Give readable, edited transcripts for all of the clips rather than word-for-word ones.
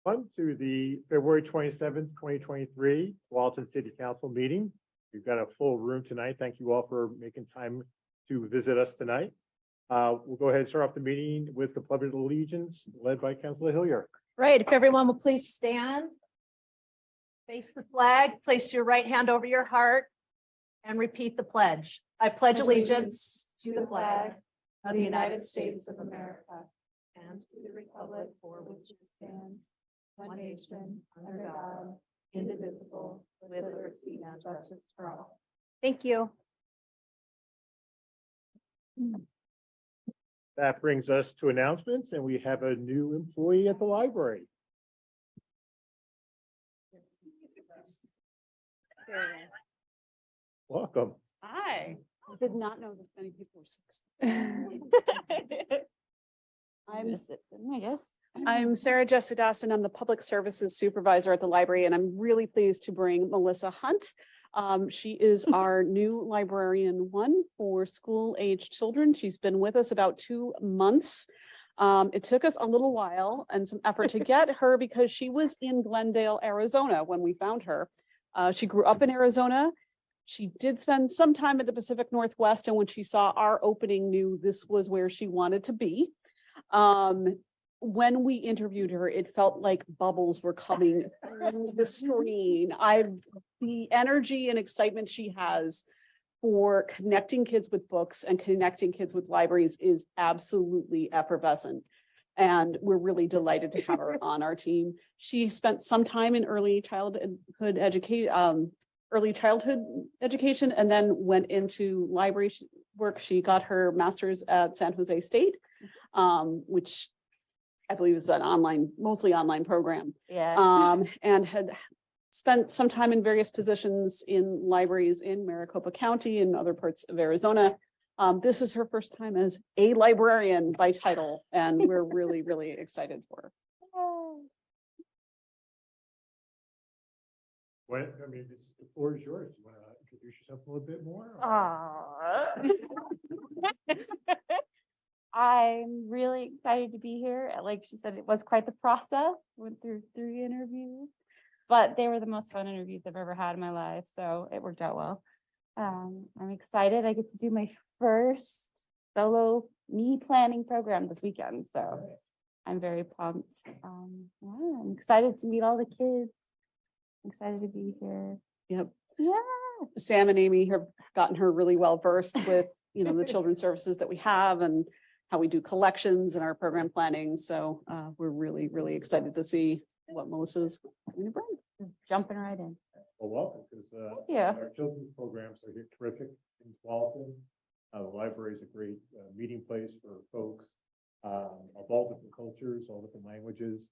everyone to the February 27th, 2023 Walton City Council meeting. We've got a full room tonight. Thank you all for making time to visit us tonight. We'll go ahead and start off the meeting with the Pledge of Allegiance led by Councilor Hillier. Right, if everyone will please stand. Face the flag, place your right hand over your heart and repeat the pledge. I pledge allegiance to the flag of the United States of America and to the republic for which it stands, one nation, under God, indivisible, with liberty and justice for all. Thank you. That brings us to announcements, and we have a new employee at the library. Welcome. Hi. I did not know this many people were six. I'm Sarah Jessica Dawson. I'm the Public Services Supervisor at the library, and I'm really pleased to bring Melissa Hunt. She is our new librarian one for school-aged children. She's been with us about 2 months. It took us a little while and some effort to get her because she was in Glendale, Arizona when we found her. She grew up in Arizona. She did spend some time at the Pacific Northwest, and when she saw our opening, knew this was where she wanted to be. When we interviewed her, it felt like bubbles were coming through the screen. The energy and excitement she has for connecting kids with books and connecting kids with libraries is absolutely effervescent. And we're really delighted to have her on our team. She spent some time in early childhood education and then went into library work. She got her master's at San Jose State, which I believe is an mostly online program. Yeah. And had spent some time in various positions in libraries in Maricopa County and other parts of Arizona. This is her first time as a librarian by title, and we're really, really excited for her. The floor is yours. You want to introduce yourself a little bit more? I'm really excited to be here. Like she said, it was quite the process. Went through 3 interviews, but they were the most fun interviews I've ever had in my life. So it worked out well. I'm excited. I get to do my first solo planning program this weekend. So I'm very pumped. I'm excited to meet all the kids. I'm excited to be here. Yep. Yeah. Sam and Amy have gotten her really well versed with, the children's services that we have and how we do collections and our program planning. So we're really, really excited to see what Melissa's going to bring. Just jumping right in. Well, welcome, because our children's programs are terrific in Walton. The library is a great meeting place for folks of all different cultures, all different languages,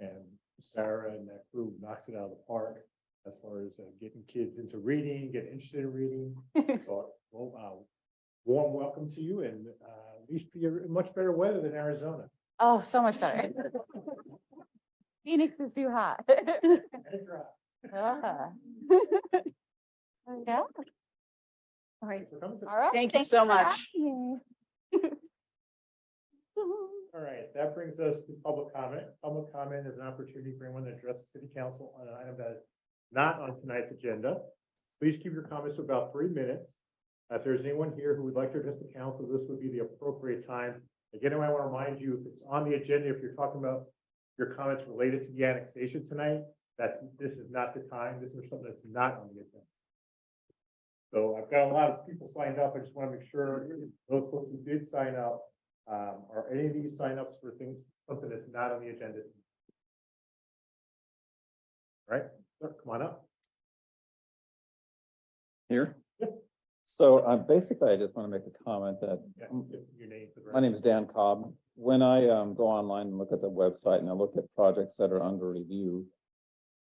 and Sarah and that crew knocks it out of the park as far as getting kids into reading, getting interested in reading. So, warm welcome to you, and at least you're in much better weather than Arizona. Oh, so much better. Phoenix is too hot. Yeah. All right. All right. Thank you so much. All right, that brings us to public comment. Public comment is an opportunity for anyone to address the city council on an item that is not on tonight's agenda. Please keep your comments to about 3 minutes. If there's anyone here who would like to address the council, this would be the appropriate time. Again, I want to remind you, if it's on the agenda, if you're talking about your comments related to the annexation tonight, this is not the time. This is something that's not on the agenda. So I've got a lot of people signed up. I just want to make sure those folks who did sign up, are any of these signups for something that's not on the agenda? Right, sure, come on up. Here? Yep. So basically, I just want to make a comment that Your name for the my name is Dan Cobb. When I go online and look at the website and I look at projects that are under review,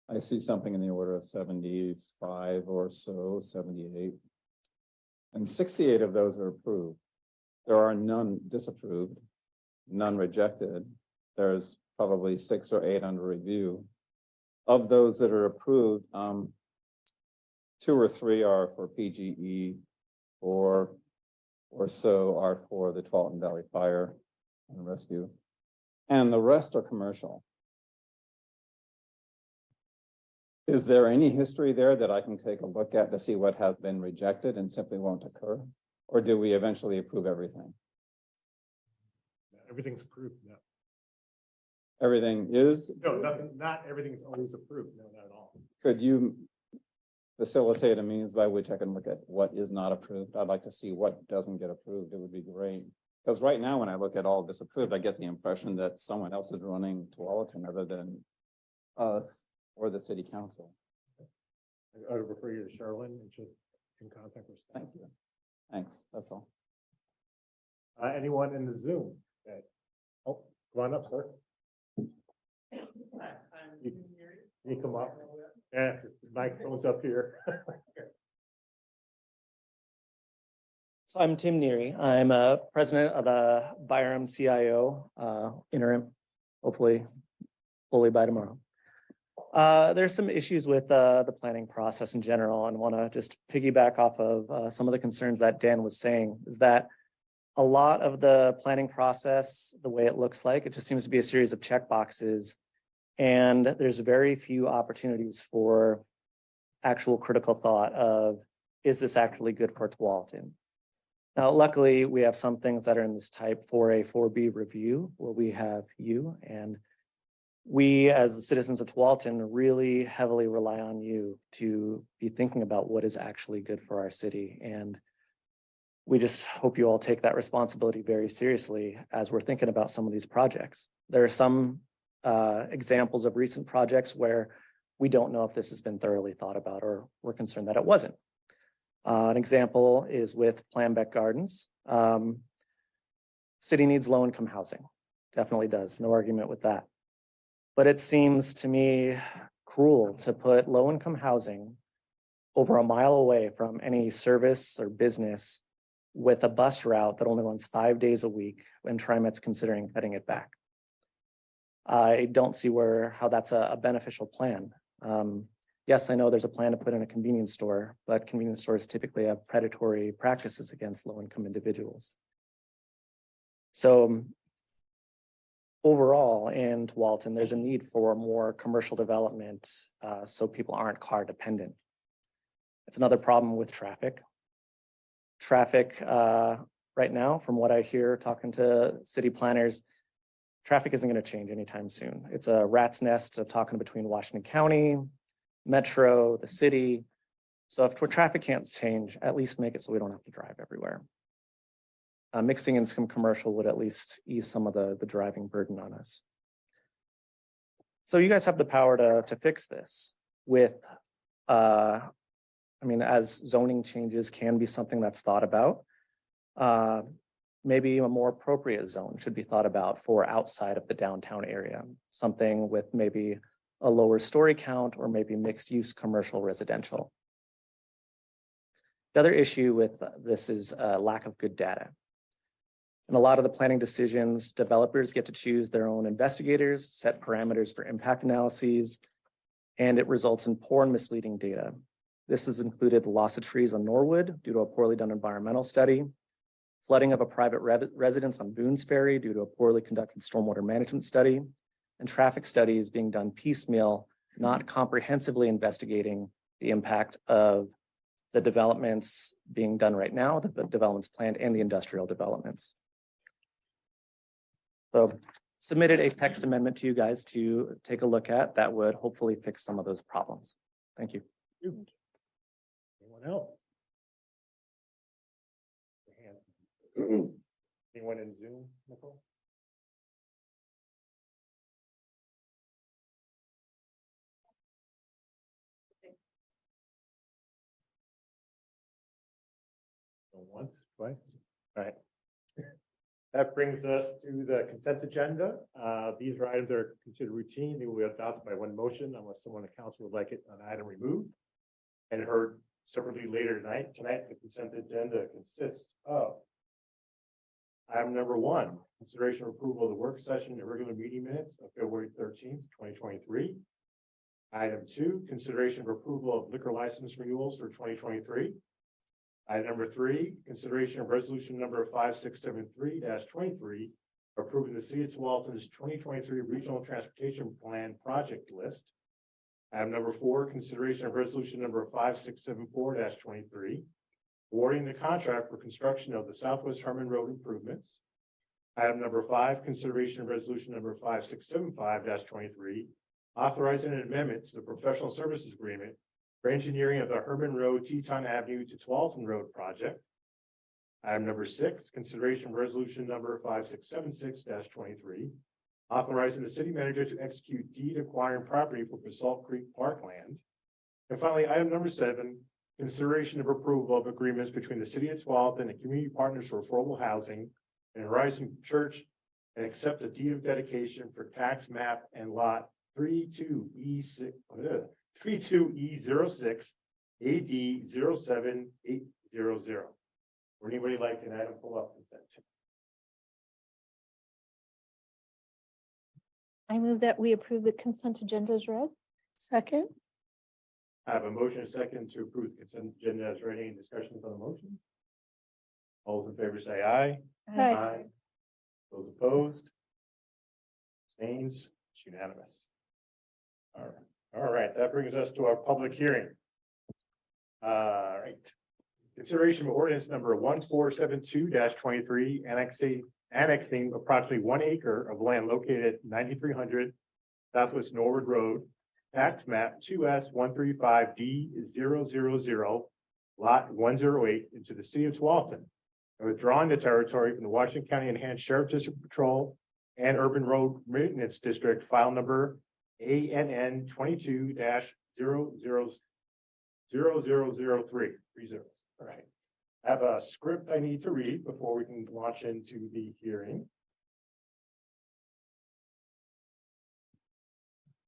I see something in the order of 75 or so, 78. And 68 of those are approved. There are none disapproved, none rejected. There's probably 6 or 8 under review. Of those that are approved, 2 or 3 are for PGE, 4 or so are for the Tualatin Valley Fire and Rescue, and the rest are commercial. Is there any history there that I can take a look at to see what has been rejected and simply won't occur? Or do we eventually approve everything? Everything's approved, no. Everything is, No, nothing, not everything's always approved, no, not at all. could you facilitate a means by which I can look at what is not approved? I'd like to see what doesn't get approved. It would be great. Because right now, when I look at all this approved, I get the impression that someone else is running Tualatin other than us or the city council. I would refer you to Charlene and she'll in contact with. Thank you. Thanks, that's all. Anyone in the Zoom? Okay. Oh, come on up, sir. You come up. Yeah, Mike goes up here. So I'm Tim Neary. I'm president of the Byram CIO interim, hopefully fully by tomorrow. There's some issues with the planning process in general, and want to just piggyback off of some of the concerns that Dan was saying, is that a lot of the planning process, the way it looks like, it just seems to be a series of check boxes, and there's very few opportunities for actual critical thought of, is this actually good for Tualatin? Now, luckily, we have some things that are in this type 4A, 4B review, where we have you, and we, as the citizens of Tualatin, really heavily rely on you to be thinking about what is actually good for our city. And we just hope you all take that responsibility very seriously as we're thinking about some of these projects. There are some examples of recent projects where we don't know if this has been thoroughly thought about, or we're concerned that it wasn't. An example is with Planbeck Gardens. City needs low-income housing, definitely does, no argument with that. But it seems to me cruel to put low-income housing over a mile away from any service or business with a bus route that only runs 5 days a week when TriMet's considering cutting it back. I don't see how that's a beneficial plan. Yes, I know there's a plan to put in a convenience store, but convenience stores typically have predatory practices against low-income individuals. So overall in Tualatin, there's a need for more commercial development so people aren't car dependent. It's another problem with traffic. Traffic right now, from what I hear talking to city planners, traffic isn't going to change anytime soon. It's a rat's nest of talking between Washington County, Metro, the city. So if traffic can't change, at least make it so we don't have to drive everywhere. Mixing in some commercial would at least ease some of the driving burden on us. So you guys have the power to fix this with, as zoning changes can be something that's thought about, maybe a more appropriate zone should be thought about for outside of the downtown area. Something with maybe a lower story count or maybe mixed use commercial residential. The other issue with this is lack of good data. In a lot of the planning decisions, developers get to choose their own investigators, set parameters for impact analyses, and it results in poor and misleading data. This has included the loss of trees on Norwood due to a poorly done environmental study, flooding of a private residence on Boone's Ferry due to a poorly conducted stormwater management study, and traffic studies being done piecemeal, not comprehensively investigating the impact of the developments being done right now, the developments planned, and the industrial developments. So submitted a text amendment to you guys to take a look at that would hopefully fix some of those problems. Thank you. Anyone else? Anyone in Zoom, Nicole? Once, twice, all right. That brings us to the consent agenda. These are items that are considered routine. They will be adopted by one motion unless someone in the council would like it an item removed and heard separately later tonight. Tonight, the consent agenda consists of item number 1, consideration of approval of the work session and regular meeting minutes of February 13th, 2023. Item 2, consideration of approval of liquor license renewals for 2023. Item number 3, consideration of resolution number 5673-23, approving the City of Tualatin's 2023 Regional Transportation Plan project list. Item number 4, consideration of resolution number 5674-23, awarding the contract for construction of the Southwest Herman Road improvements. Item number 5, consideration of resolution number 5675-23, authorizing an amendment to the professional services agreement for engineering of the Herman Road, Teton Avenue to Tualatin Road project. Item number 6, consideration of resolution number 5676-23, authorizing the city manager to execute deed acquiring property for Basalt Creek Parkland. And finally, item number 7, consideration of approval of agreements between the city of Tualatin and Community Partners for Affordable Housing and Horizon Church, and accept a deed of dedication for tax map and lot 32E6, 32E06 AD 07800. Would anybody like an item pull up with that? I move that we approve the consent agenda as read. Second. I have a motion and a second to approve the consent agenda. Is there any discussions on the motion? All those in favor say aye. Aye. Those opposed? Abstains? It's unanimous. All right, that brings us to our public hearing. All right. Consideration of ordinance number 1472-23, annexing approximately 1 acre of land located at 9300 Southwest Norwood Road, tax map 2S135D000, lot 108, into the city of Tualatin, and withdrawing the territory from the Washington County Enhanced Sheriff District Patrol and Urban Road Maintenance District, file number ANN 22-000003. 3 zeros. All right. I have a script I need to read before we can launch into the hearing.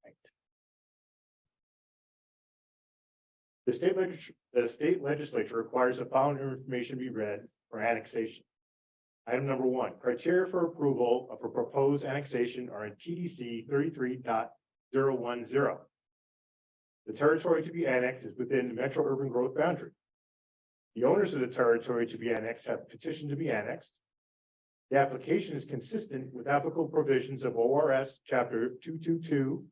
Right. The state legislature requires the following information be read for annexation. Item number 1, criteria for approval of a proposed annexation are in TDC 33.010. The territory to be annexed is within the metro urban growth boundary. The owners of the territory to be annexed have petitioned to be annexed. The application is consistent with applicable provisions of ORS Chapter 222.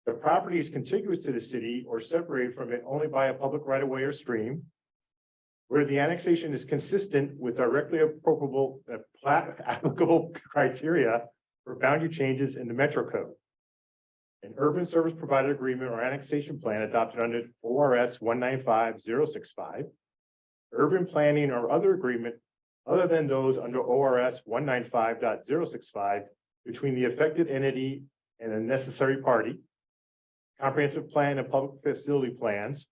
The property is contiguous to the city or separated from it only by a public right-of-way or stream. Where the annexation is consistent with directly applicable criteria for boundary changes in the Metro Code. An urban service provider agreement or annexation plan adopted under ORS 195065. Urban planning or other agreement other than those under ORS 195.065 between the affected entity and a necessary party. Comprehensive plan and public facility plans.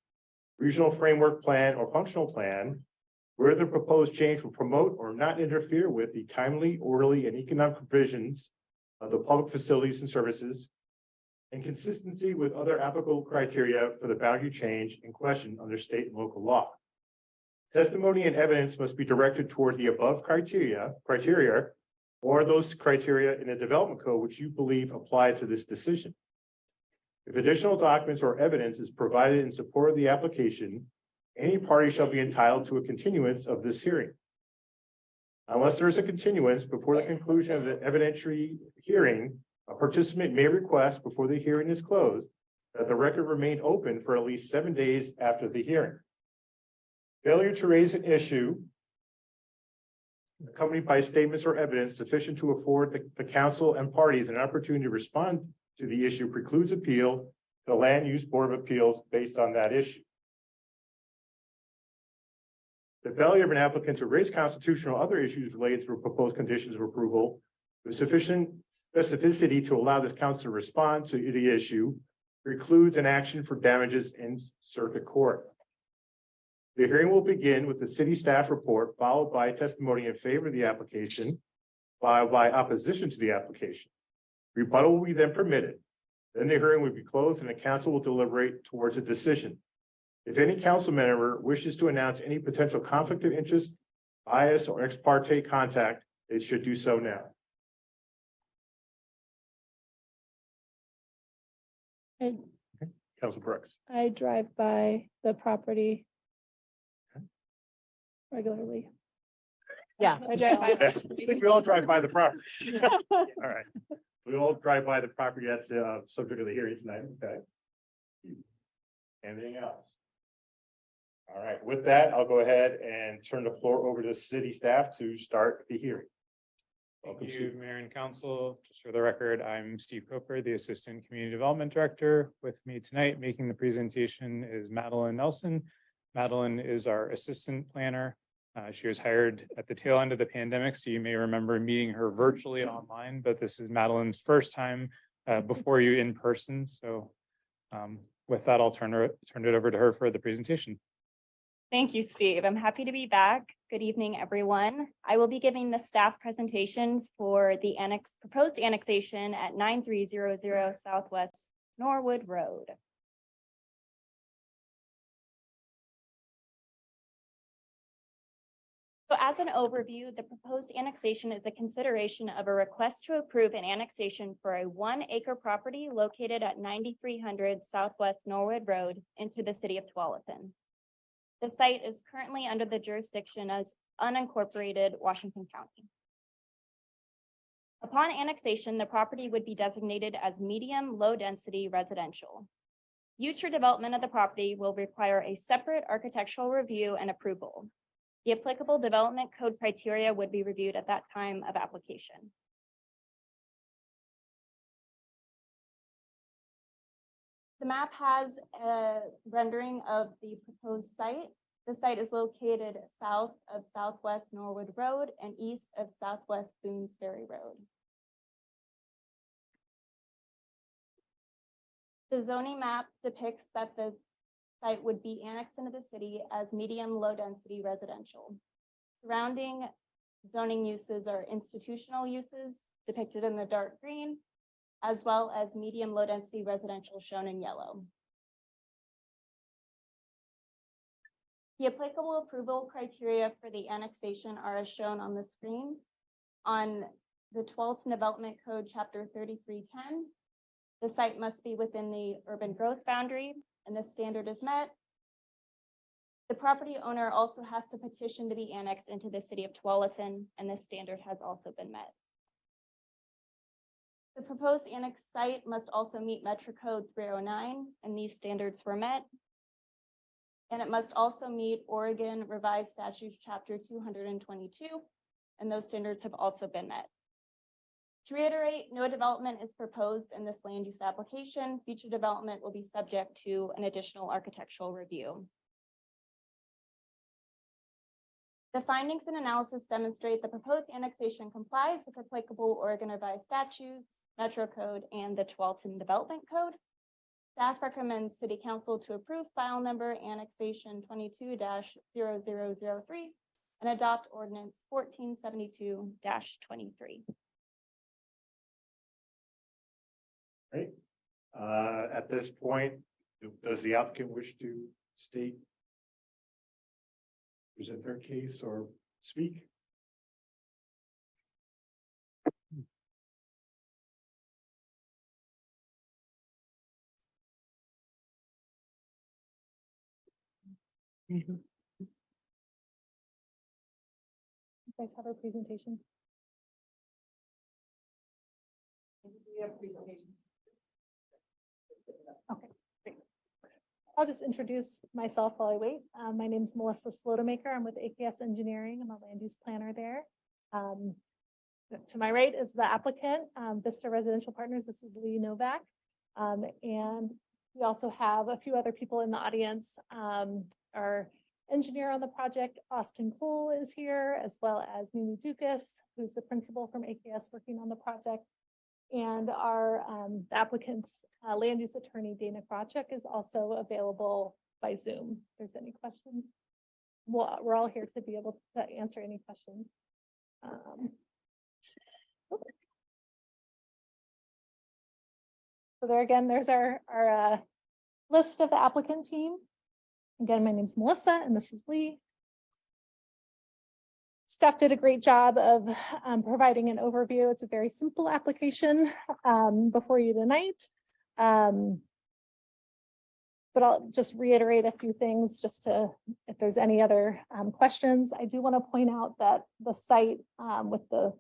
Regional framework plan or functional plan, where the proposed change will promote or not interfere with the timely, orderly, and economic provisions of the public facilities and services, and consistency with other applicable criteria for the boundary change in question under state and local law. Testimony and evidence must be directed toward the above criteria, or those criteria in the development code which you believe apply to this decision. If additional documents or evidence is provided in support of the application, any party shall be entitled to a continuance of this hearing. Unless there is a continuance before the conclusion of the evidentiary hearing, a participant may request before the hearing is closed that the record remain open for at least 7 days after the hearing. Failure to raise an issue accompanied by statements or evidence sufficient to afford the council and parties an opportunity to respond to the issue precludes appeal to the Land Use Board of Appeals based on that issue. The failure of an applicant to raise constitutional or other issues related to proposed conditions of approval with sufficient specificity to allow this council to respond to the issue precludes an action for damages in circuit court. The hearing will begin with the city staff report, followed by testimony in favor of the application, followed by opposition to the application. Rebuttal will be then permitted. Then the hearing will be closed and the council will deliberate towards a decision. If any council member wishes to announce any potential conflict of interest, bias, or ex parte contact, it should do so now. Council Brooks. I drive by the property regularly. Yeah. I drive by. I think we all drive by the property. All right. We all drive by the property that's subject of the hearing tonight. Okay. Anything else? All right, with that, I'll go ahead and turn the floor over to the city staff to start the hearing. Thank Welcome, you, Steve. Mayor and Council. Just for the record, I'm Steve Coker, the Assistant Community Development Director. With me tonight making the presentation is Madeline Nelson. Madeline is our Assistant Planner. She was hired at the tail end of the pandemic, so you may remember meeting her virtually online, but this is Madeline's first time before you in person. So with that, I'll turn it over to her for the presentation. Thank you, Steve. I'm happy to be back. Good evening, everyone. I will be giving the staff presentation for the proposed annexation at 9300 Southwest Norwood Road. So as an overview, the proposed annexation is a consideration of a request to approve an annexation for a 1-acre property located at 9300 Southwest Norwood Road into the city of Tualatin. The site is currently under the jurisdiction as unincorporated Washington County. Upon annexation, the property would be designated as medium low-density residential. Future development of the property will require a separate architectural review and approval. The applicable development code criteria would be reviewed at that time of application. The map has a rendering of the proposed site. The site is located south of Southwest Norwood Road and east of Southwest Boones Ferry Road. The zoning map depicts that the site would be annexed into the city as medium low density residential. Surrounding zoning uses are institutional uses depicted in the dark green, as well as medium low density residential shown in yellow. The applicable approval criteria for the annexation are as shown on the screen. On the Tualatin Development Code, Chapter 3310, the site must be within the urban growth boundary, and this standard is met. The property owner also has to petition to be annexed into the city of Tualatin, and this standard has also been met. The proposed annex site must also meet Metro Code 309, and these standards were met. And it must also meet Oregon Revised Statutes Chapter 222, and those standards have also been met. To reiterate, no development is proposed in this land use application. Future development will be subject to an additional architectural review. The findings and analysis demonstrate the proposed annexation complies with applicable Oregon Revised Statutes, Metro Code, and the Tualatin Development Code. Staff recommends City Council to approve file number annexation 22-0003 and adopt ordinance 1472-23. Right. At this point, does the applicant wish to state, present their case or speak? You guys have our presentation? Okay, great. I'll just introduce myself while I wait. My name is Melissa Slotemaker. I'm with AKS Engineering. I'm a land use planner there. To my right is the applicant, Vista Residential Partners. This is Lee Novak. And we also have a few other people in the audience. Our engineer on the project, Austin Cole, is here, as well as Mimi Dukas, who's the principal from AKS working on the project. And our the applicant's land use attorney, Dana Krawczyk, is also available by Zoom. If there's any questions, we're all here to be able to answer any questions. So there again, there's our list of the applicant team. Again, my name is Melissa and this is Lee. Staff did a great job of providing an overview. It's a very simple application before you tonight. But I'll just reiterate a few things just to, if there's any other questions. I do want to point out that the site with the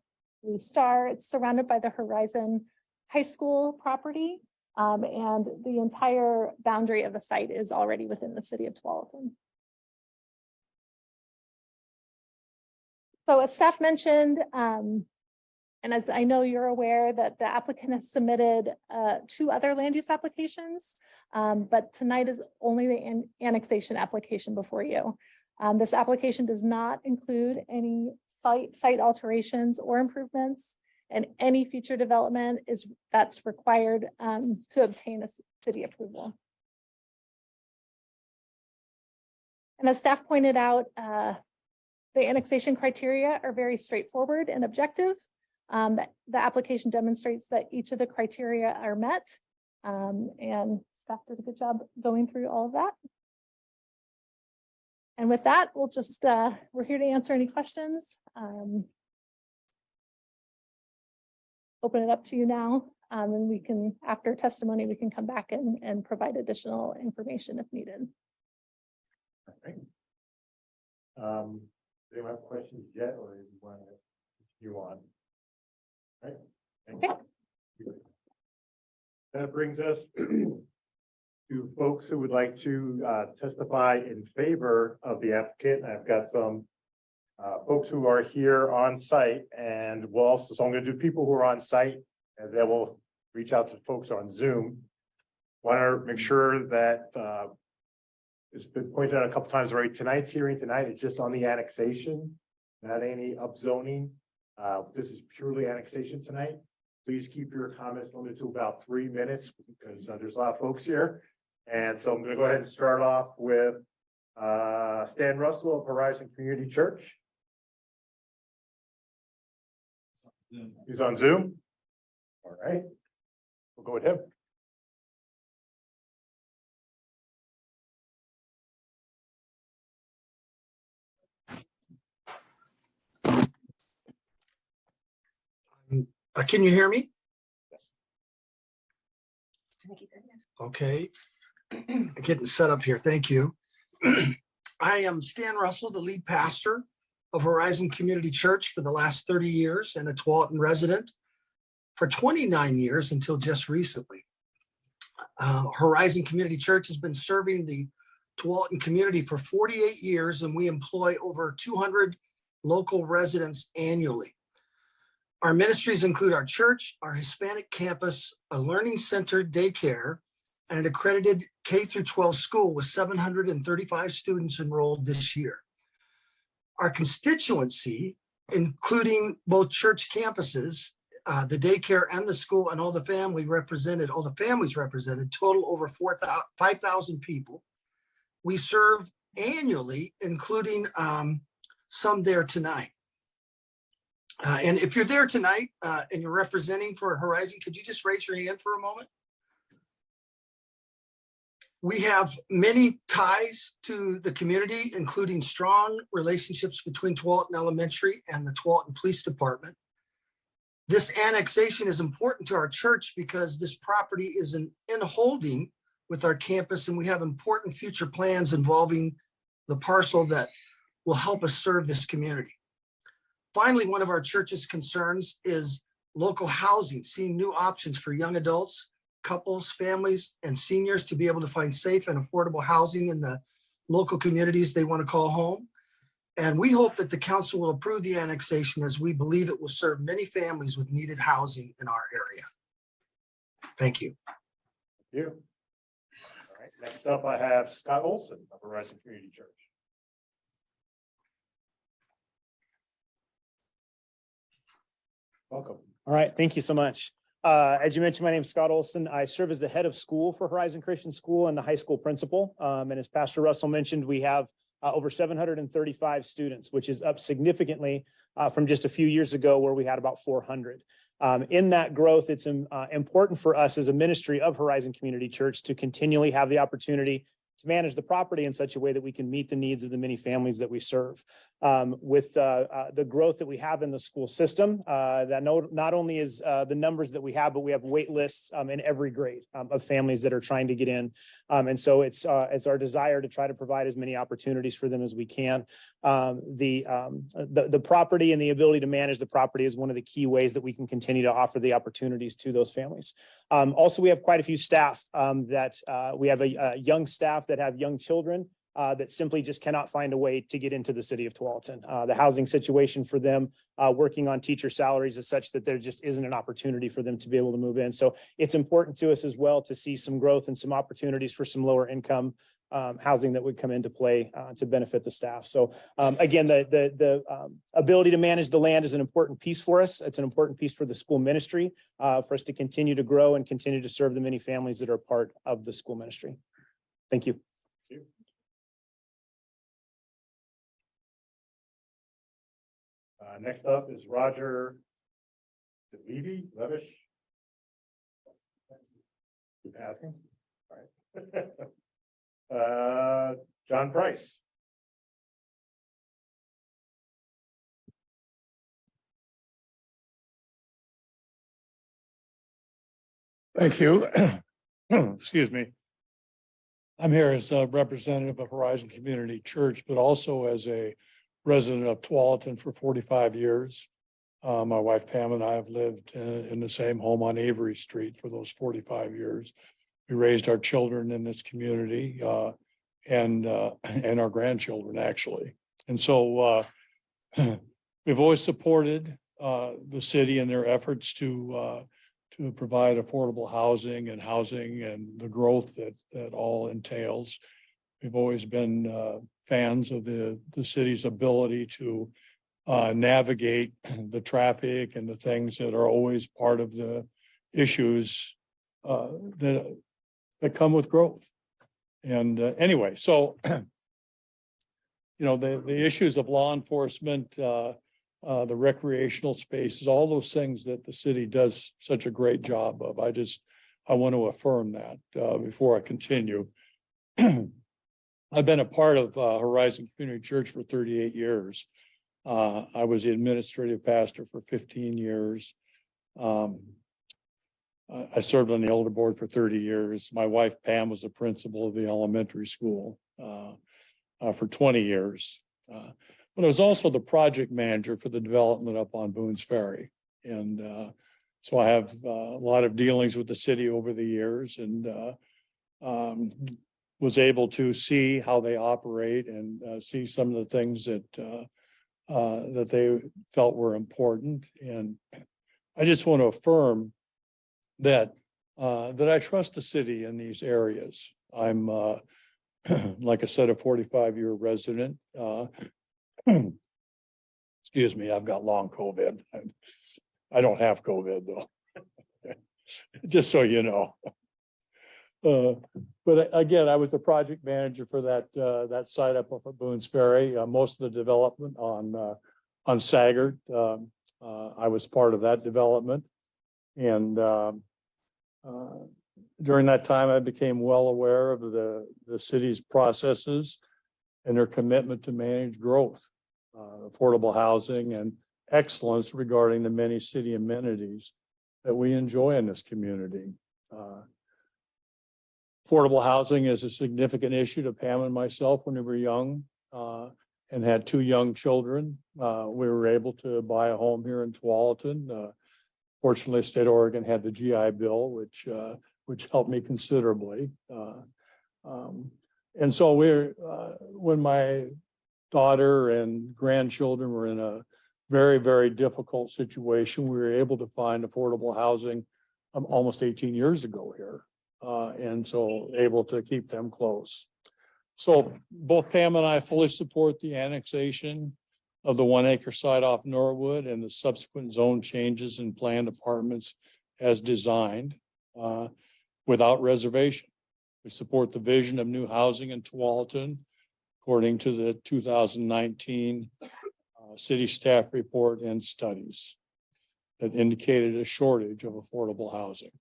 blue star, it's surrounded by the Horizon High School property. And the entire boundary of the site is already within the city of Tualatin. So as staff mentioned, and as I know you're aware that the applicant has submitted 2 other land use applications, but tonight is only the annexation application before you. This application does not include any site alterations or improvements, and any future development that's required to obtain a city approval. And as staff pointed out, the annexation criteria are very straightforward and objective. The application demonstrates that each of the criteria are met, and staff did a good job going through all of that. And with that, we'll just, we're here to answer any questions. Open it up to you now, and we can, after testimony, we can come back and provide additional information if needed. Right. Do you have questions yet, or do you want to continue on? Right. Thank you. That brings us to folks who would like to testify in favor of the applicant. I've got some folks who are here on site, and we'll also, so I'm going to do people who are on site, and then we'll reach out to folks on Zoom. Want to make sure that it's been pointed out a couple times already. Tonight's hearing tonight is just on the annexation, not any upzoning. This is purely annexation tonight. Please keep your comments limited to about 3 minutes, because there's a lot of folks here. And so I'm going to go ahead and start off with Stan Russell of Horizon Community Church. He's on Zoom. All right, we'll go with him. Can you hear me? Okay. Getting set up here. Thank you. I am Stan Russell, the lead pastor of Horizon Community Church for the last 30 years and a Tualatin resident for 29 years until just recently. Horizon Community Church has been serving the Tualatin community for 48 years, and we employ over 200 local residents annually. Our ministries include our church, our Hispanic campus, a learning center daycare, and an accredited K-12 school with 735 students enrolled this year. Our constituency, including both church campuses, the daycare and the school, and all the families represented, total over 5,000 people. We serve annually, including some there tonight. And if you're there tonight and you're representing for Horizon, could you just raise your hand for a moment? We have many ties to the community, including strong relationships between Tualatin Elementary and the Tualatin Police Department. This annexation is important to our church because this property is in holding with our campus, and we have important future plans involving the parcel that will help us serve this community. Finally, one of our church's concerns is local housing, seeing new options for young adults, couples, families, and seniors to be able to find safe and affordable housing in the local communities they want to call home. And we hope that the council will approve the annexation, as we believe it will serve many families with needed housing in our area. Thank you. Thank you. All right, next up I have Scott Olson of Horizon Community Church. Welcome. All right, thank you so much. As you mentioned, my name is Scott Olson. I serve as the head of school for Horizon Christian School and the high school principal. And as Pastor Russell mentioned, we have over 735 students, which is up significantly from just a few years ago where we had about 400. In that growth, it's important for us as a ministry of Horizon Community Church to continually have the opportunity to manage the property in such a way that we can meet the needs of the many families that we serve. With the growth that we have in the school system, that not only is the numbers that we have, but we have wait lists in every grade of families that are trying to get in. And so it's our desire to try to provide as many opportunities for them as we can. The property and the ability to manage the property is one of the key ways that we can continue to offer the opportunities to those families. Also, we have quite a few staff we have a young staff that have young children that simply just cannot find a way to get into the city of Tualatin. The housing situation for them, working on teacher salaries is such that there just isn't an opportunity for them to be able to move in. So it's important to us as well to see some growth and some opportunities for some lower income housing that would come into play to benefit the staff. So again, the ability to manage the land is an important piece for us. It's an important piece for the school ministry for us to continue to grow and continue to serve the many families that are part of the school ministry. Thank you. Next up is Roger Levish. Keep asking. All right. John Price. Thank you. Excuse me. I'm here as a representative of Horizon Community Church, but also as a resident of Tualatin for 45 years. My wife Pam and I have lived in the same home on Avery Street for those 45 years. We raised our children in this community and our grandchildren actually. And so we've always supported the city in their efforts to provide affordable housing and the growth that all entails. We've always been fans of the city's ability to navigate the traffic and the things that are always part of the issues that come with growth. And anyway, so the issues of law enforcement, the recreational spaces, all those things that the city does such a great job of. I want to affirm that before I continue. I've been a part of Horizon Community Church for 38 years. I was the administrative pastor for 15 years. I served on the elder board for 30 years. My wife Pam was the principal of the elementary school for 20 years. But I was also the project manager for the development up on Boone's Ferry. And so I have a lot of dealings with the city over the years and was able to see how they operate and see some of the things that they felt were important. And I just want to affirm that I trust the city in these areas. I'm, like I said, a 45-year resident. Excuse me, I've got long COVID. I don't have COVID though, just so you know. But again, I was a project manager for that site up at Boone's Ferry. Most of the development on Sagard, I was part of that development, and during that time, I became well aware of the city's processes and their commitment to manage growth, affordable housing, and excellence regarding the many city amenities that we enjoy in this community. Affordable housing is a significant issue to Pam and myself when we were young and had 2 young children. We were able to buy a home here in Tualatin. Fortunately, the state of Oregon had the GI Bill, which helped me considerably. And so when my daughter and grandchildren were in a very, very difficult situation, we were able to find affordable housing almost 18 years ago here. And so able to keep them close. So both Pam and I fully support the annexation of the 1-acre site off Norwood and the subsequent zone changes in planned apartments as designed without reservation. We support the vision of new housing in Tualatin, according to the 2019 city staff report and studies that indicated a shortage of affordable housing.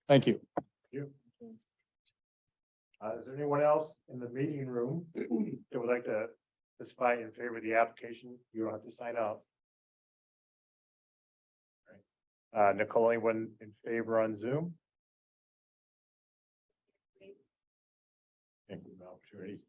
Thank you. Is there anyone else in the meeting room that would like to testify in favor of the application? You don't have to sign up. Nicole, anyone in favor on Zoom? Thank you for the opportunity.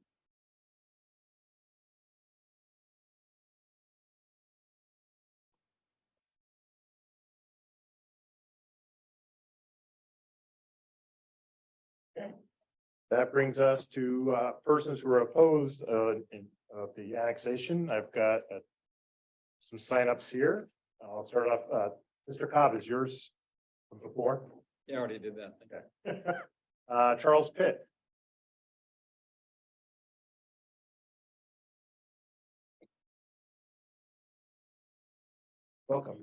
Okay. That brings us to persons who are opposed of the annexation. I've got some signups here. I'll start off. Mr. Cobb, is yours from before? Yeah, I already did that. Okay. Charles Pitt. Welcome.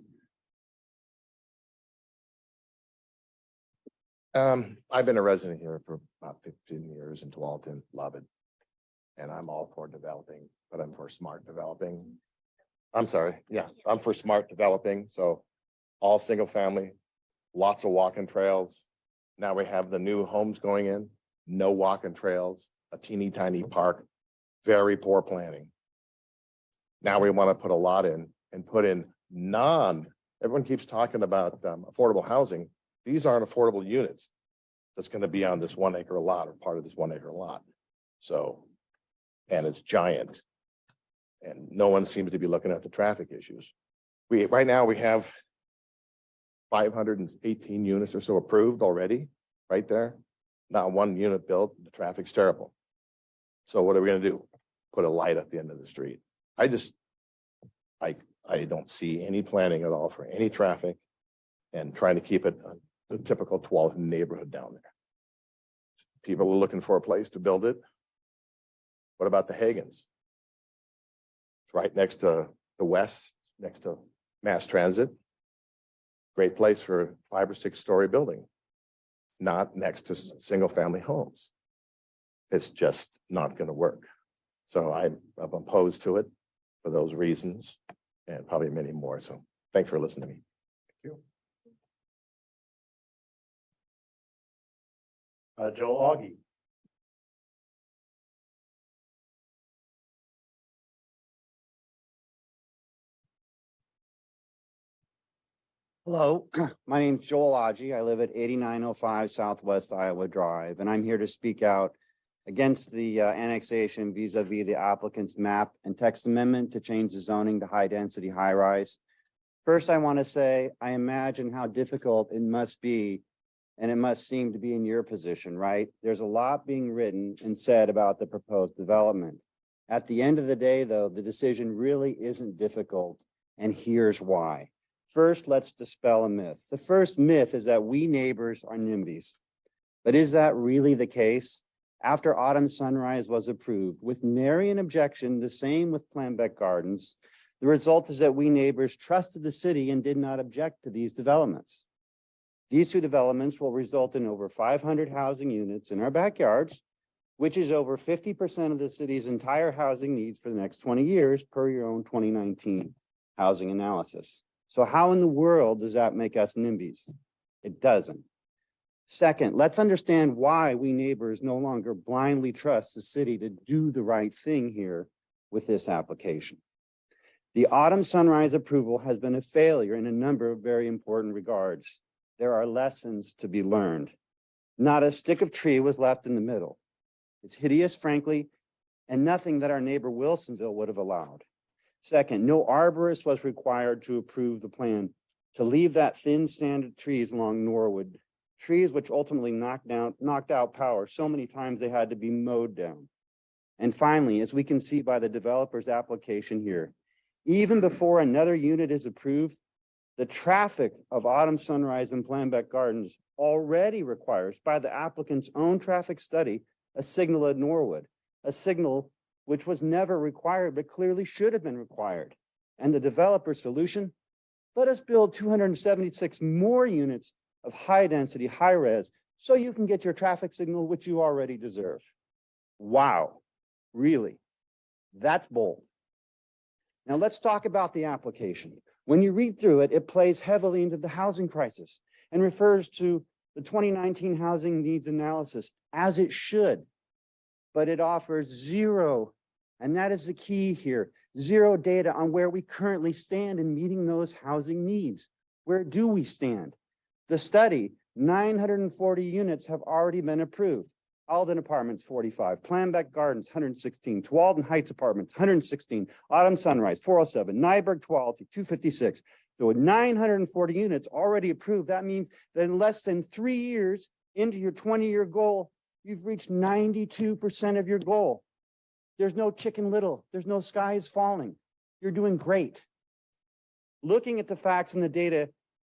I've been a resident here for about 15 years in Tualatin, love it. And I'm all for developing, but I'm for smart developing. I'm sorry, yeah, I'm for smart developing, so all single family, lots of walking trails. Now we have the new homes going in, no walking trails, a teeny tiny park, very poor planning. Now we want to put a lot in and put in everyone keeps talking about affordable housing. These aren't affordable units. That's going to be on this 1 acre lot or part of this 1 acre lot. So, and it's giant. And no one seems to be looking at the traffic issues. Right now we have 518 units or so approved already, right there. Not one unit built, the traffic's terrible. So what are we gonna do? Put a light at the end of the street? I don't see any planning at all for any traffic and trying to keep it the typical Tualatin neighborhood down there. People are looking for a place to build it. What about the Hagans? It's right next to the West, next to mass transit. Great place for a 5 or 6 story building, not next to single family homes. It's just not going to work. So I'm opposed to it for those reasons and probably many more. So thanks for listening to me. Thank you. Joel Augie. Hello, my name's Joel Aji. I live at 8905 Southwest Iowa Drive, and I'm here to speak out against the annexation vis-a-vis the applicant's map and text amendment to change the zoning to high-density high-rise. First, I want to say, I imagine how difficult it must be, and it must seem to be in your position, right? There's a lot being written and said about the proposed development. At the end of the day, though, the decision really isn't difficult, and here's why. First, let's dispel a myth. The first myth is that we neighbors are NIMBYs. But is that really the case? After Autumn Sunrise was approved, with nary an objection, the same with Planbeck Gardens, the result is that we neighbors trusted the city and did not object to these developments. These 2 developments will result in over 500 housing units in our backyards, which is over 50% of the city's entire housing needs for the next 20 years per your own 2019 housing analysis. So how in the world does that make us NIMBYs? It doesn't. Second, let's understand why we neighbors no longer blindly trust the city to do the right thing here with this application. The Autumn Sunrise approval has been a failure in a number of very important regards. There are lessons to be learned. Not a stick of tree was left in the middle. It's hideous, frankly, and nothing that our neighbor Wilsonville would have allowed. Second, no arborist was required to approve the plan to leave that thin stand of trees along Norwood, trees which ultimately knocked out power so many times they had to be mowed down. And finally, as we can see by the developer's application here, even before another unit is approved, the traffic of Autumn Sunrise and Planbeck Gardens already requires, by the applicant's own traffic study, a signal at Norwood, a signal which was never required, but clearly should have been required. And the developer's solution? Let us build 276 more units of high density, high res, so you can get your traffic signal, which you already deserve. Wow, really? That's bold. Now let's talk about the application. When you read through it, it plays heavily into the housing crisis and refers to the 2019 housing needs analysis, as it should. but it offers zero, and that is the key here, zero data on where we currently stand in meeting those housing needs. Where do we stand? The study, 940 units have already been approved. Alden Apartments, 45, Planbeck Gardens, 116, Tualatin Heights Apartments, 116, Autumn Sunrise, 407, Nyberg, Tualatin, 256. So with 940 units already approved, that means that in less than 3 years into your 20-year goal, you've reached 92% of your goal. There's no Chicken Little. There's no sky is falling. You're doing great. Looking at the facts and the data,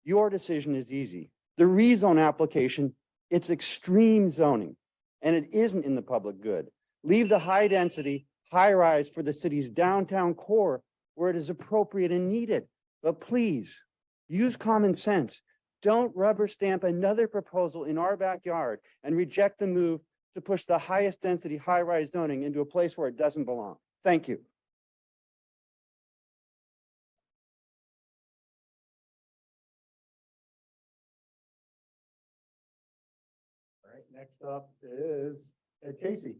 your decision is easy. The rezone application, it's extreme zoning, and it isn't in the public good. Leave the high density, high rise for the city's downtown core where it is appropriate and needed. But please use common sense. Don't rubber stamp another proposal in our backyard and reject the move to push the highest density, high rise zoning into a place where it doesn't belong. Thank you. All right, next up is Ed Casey.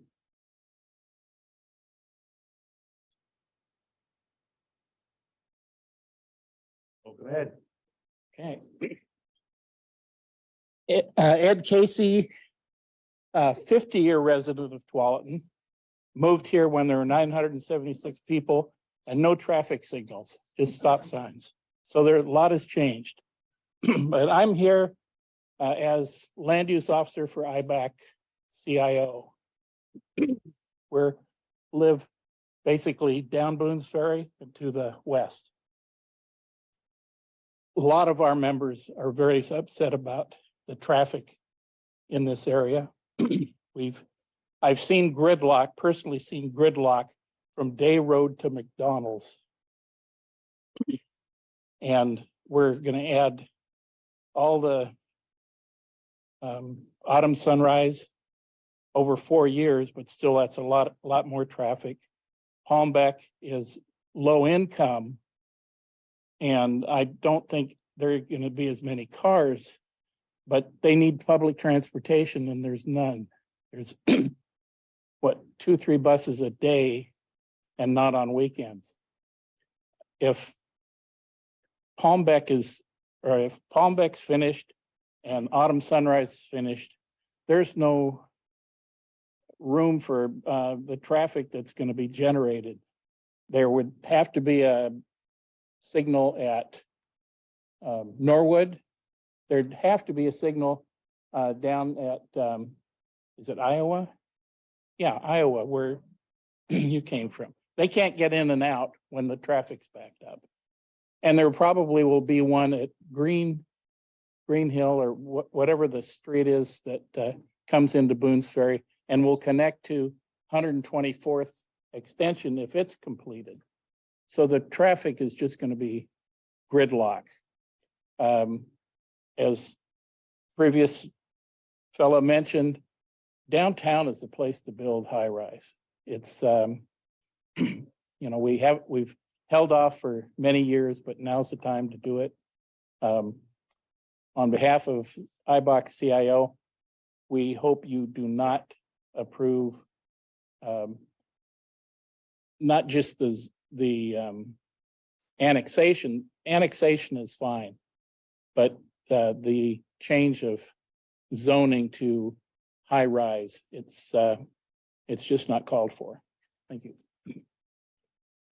Go ahead. Okay. Ed Casey, 50-year resident of Tualatin, moved here when there were 976 people and no traffic signals, just stop signs. So a lot has changed. But I'm here as land use officer for IBAC CIO. Live basically down Boone's Ferry and to the west. A lot of our members are very upset about the traffic in this area. I've seen gridlock, personally seen gridlock from Day Road to McDonald's. And we're gonna add all the Autumn Sunrise over 4 years, but still that's a lot more traffic. Palmbeck is low income. And I don't think there are gonna be as many cars, but they need public transportation and there's none. There's 2-3 buses a day and not on weekends. If Palmbeck's finished and Autumn Sunrise is finished, there's no room for the traffic that's going to be generated. There would have to be a signal at Norwood. There'd have to be a signal down at, is it Iowa? Yeah, Iowa, where you came from. They can't get in and out when the traffic's backed up. And there probably will be one at Green Hill or whatever the street is that comes into Boone's Ferry and will connect to 124th extension if it's completed. So the traffic is just going to be gridlock. As previous fellow mentioned, downtown is the place to build high rise. It's, we've held off for many years, but now's the time to do it. On behalf of IBOC CIO, we hope you do not approve not just the annexation. Annexation is fine, but the change of zoning to high rise, it's just not called for. Thank you.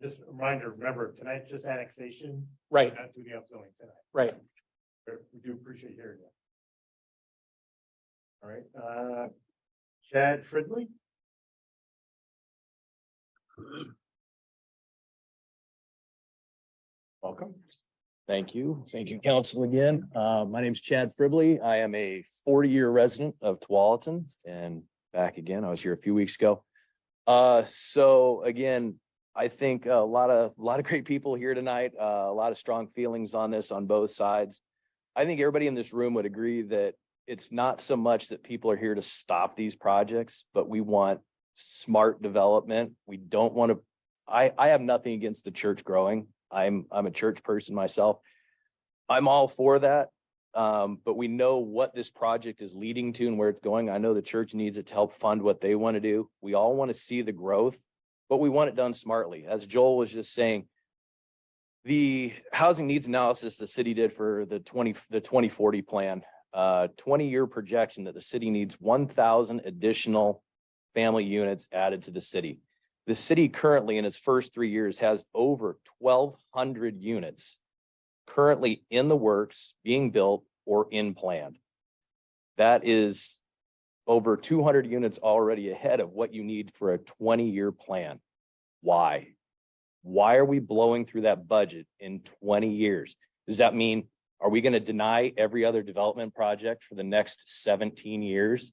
Just a reminder, remember, tonight's just annexation. Right. Not doing the upzoning tonight. Right. We do appreciate hearing that. All right, Chad Fridley. Welcome. Thank you. Thank you, council, again. My name is Chad Fribley. I am a 40-year resident of Tualatin and back again. I was here a few weeks ago. So again, I think a lot of great people here tonight, a lot of strong feelings on this on both sides. I think everybody in this room would agree that it's not so much that people are here to stop these projects, but we want smart development. We don't want to, I have nothing against the church growing. I'm a church person myself. I'm all for that. but we know what this project is leading to and where it's going. I know the church needs it to help fund what they want to do. We all want to see the growth, but we want it done smartly. As Joel was just saying, the housing needs analysis the city did for the 2040 plan, 20-year projection that the city needs 1,000 additional family units added to the city. The city currently in its first 3 years has over 1,200 units currently in the works, being built or in plan. That is over 200 units already ahead of what you need for a 20-year plan. Why? Why are we blowing through that budget in 20 years? Does that mean, are we going to deny every other development project for the next 17 years?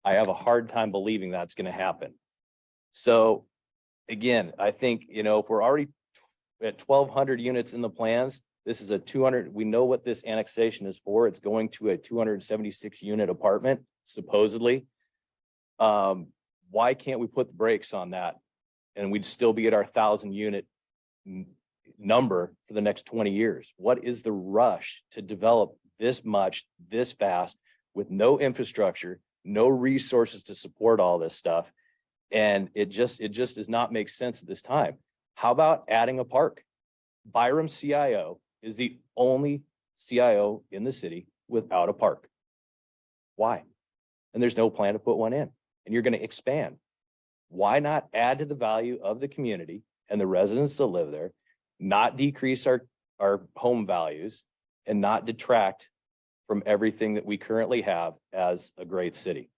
I have a hard time believing that's going to happen. So again, I think, if we're already at 1,200 units in the plans, this is a 200, we know what this annexation is for. It's going to a 276 unit apartment, supposedly. Why can't we put the brakes on that? And we'd still be at our 1,000 unit number for the next 20 years. What is the rush to develop this much, this fast, with no infrastructure, no resources to support all this stuff? And it just does not make sense at this time. How about adding a park? Byram CIO is the only CIO in the city without a park. Why? And there's no plan to put one in, and you're going to expand. Why not add to the value of the community and the residents that live there, not decrease our home values, and not detract from everything that we currently have as a great city?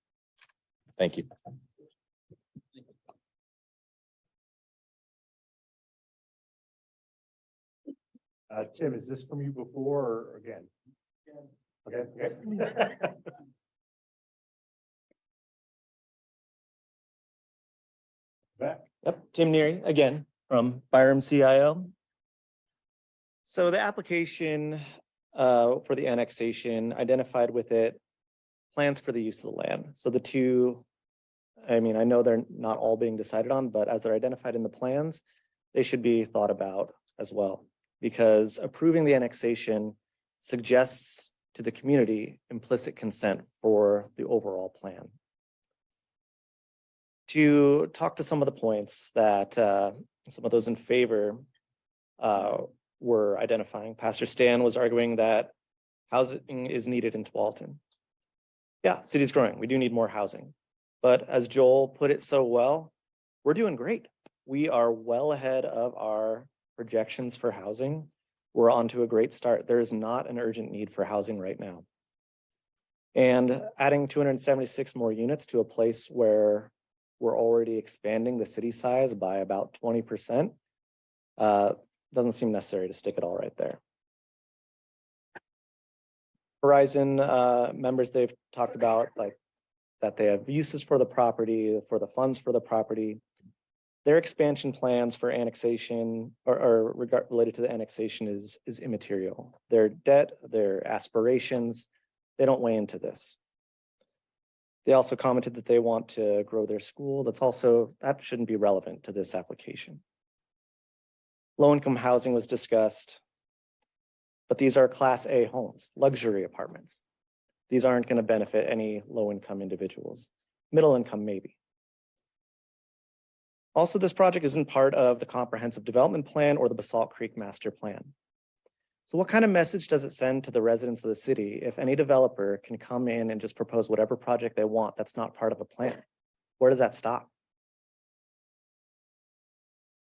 Thank you. Tim, is this from you before or again? Okay. Back. Yep, Tim Neary again from Byram CIO. So the application for the annexation identified with it plans for the use of the land. So the two, I know they're not all being decided on, but as they're identified in the plans, they should be thought about as well, because approving the annexation suggests to the community implicit consent for the overall plan. To talk to some of the points that some of those in favor were identifying, Pastor Stan was arguing that housing is needed in Tualatin. Yeah, city's growing. We do need more housing. But as Joel put it so well, we're doing great. We are well ahead of our projections for housing. We're on to a great start. There is not an urgent need for housing right now. And adding 276 more units to a place where we're already expanding the city size by about 20%, doesn't seem necessary to stick it all right there. Horizon members, they've talked about that they have uses for the property, for the funds for the property. Their expansion plans for annexation or related to the annexation is immaterial. Their debt, their aspirations, they don't weigh into this. They also commented that they want to grow their school. That shouldn't be relevant to this application. Low-income housing was discussed, but these are Class A homes, luxury apartments. These aren't going to benefit any low-income individuals. Middle income, maybe. Also, this project isn't part of the comprehensive development plan or the Basalt Creek master plan. So what kind of message does it send to the residents of the city if any developer can come in and just propose whatever project they want that's not part of a plan? Where does that stop?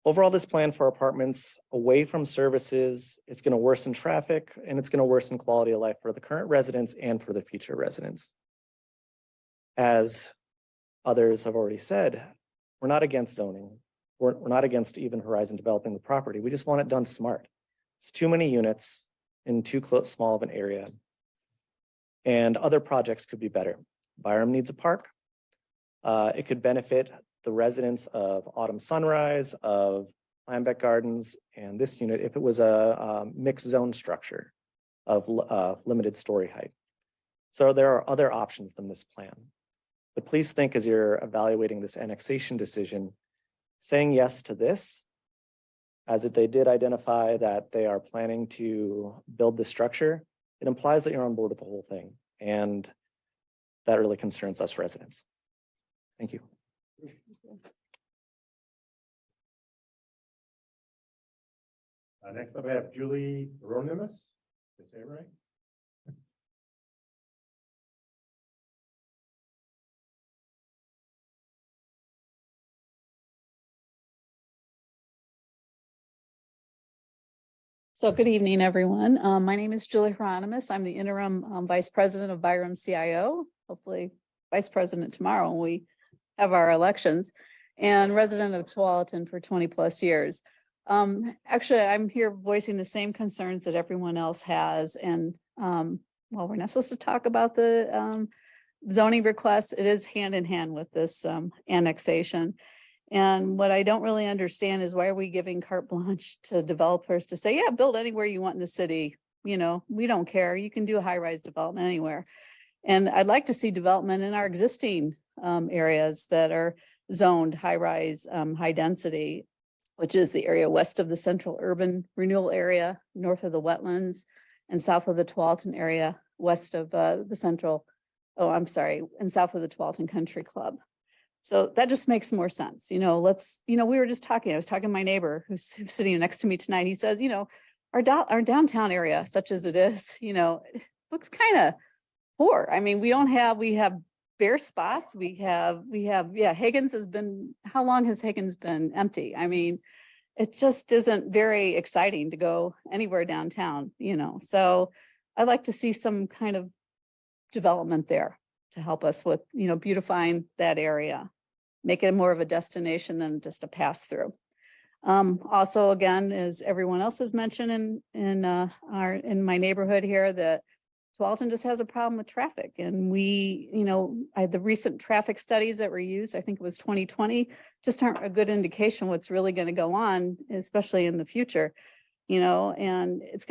Overall, this plan for apartments away from services, it's going to worsen traffic and it's going to worsen quality of life for the current residents and for the future residents. As others have already said, we're not against zoning. We're not against even Horizon developing the property. We just want it done smart. It's too many units in too small of an area. And other projects could be better. Byram needs a park. It could benefit the residents of Autumn Sunrise, of Lambeck Gardens, and this unit if it was a mixed zone structure of limited story height. So there are other options than this plan. But please think as you're evaluating this annexation decision, saying yes to this, as if they did identify that they are planning to build the structure, it implies that you're on board with the whole thing. And that really concerns us residents. Thank you. Next up, I have Julie Ronimus. Did I say it right? So good evening, everyone. My name is Julie Hieronymus. I'm the interim vice president of Byram CIO, hopefully vice president tomorrow when we have our elections, and resident of Tualatin for 20 plus years. Actually, I'm here voicing the same concerns that everyone else has. And while we're not supposed to talk about the zoning requests, it is hand in hand with this annexation. And what I don't really understand is why are we giving carte blanche to developers to say, yeah, build anywhere you want in the city. You know, we don't care. You can do a high-rise development anywhere. And I'd like to see development in our existing areas that are zoned high-rise, high density, which is the area west of the central urban renewal area, north of the wetlands, and south of the Tualatin area, west of the central, and south of the Tualatin Country Club. So that just makes more sense. You know, we were just talking, I was talking to my neighbor who's sitting next to me tonight. He says, you know, our downtown area, such as it is, you know, it looks kind of poor. I mean, we have bare spots. We have, Higgins has been, how long has Higgins been empty? I mean, it just isn't very exciting to go anywhere downtown, you know, so I'd like to see some kind of development there to help us with, you know, beautifying that area, make it more of a destination than just a pass through. Also, again, as everyone else has mentioned in my neighborhood here, that Tualatin just has a problem with traffic. And we, you know, the recent traffic studies that were used, I think it was 2020, just aren't a good indication what's really going to go on, especially in the future. You know, and it's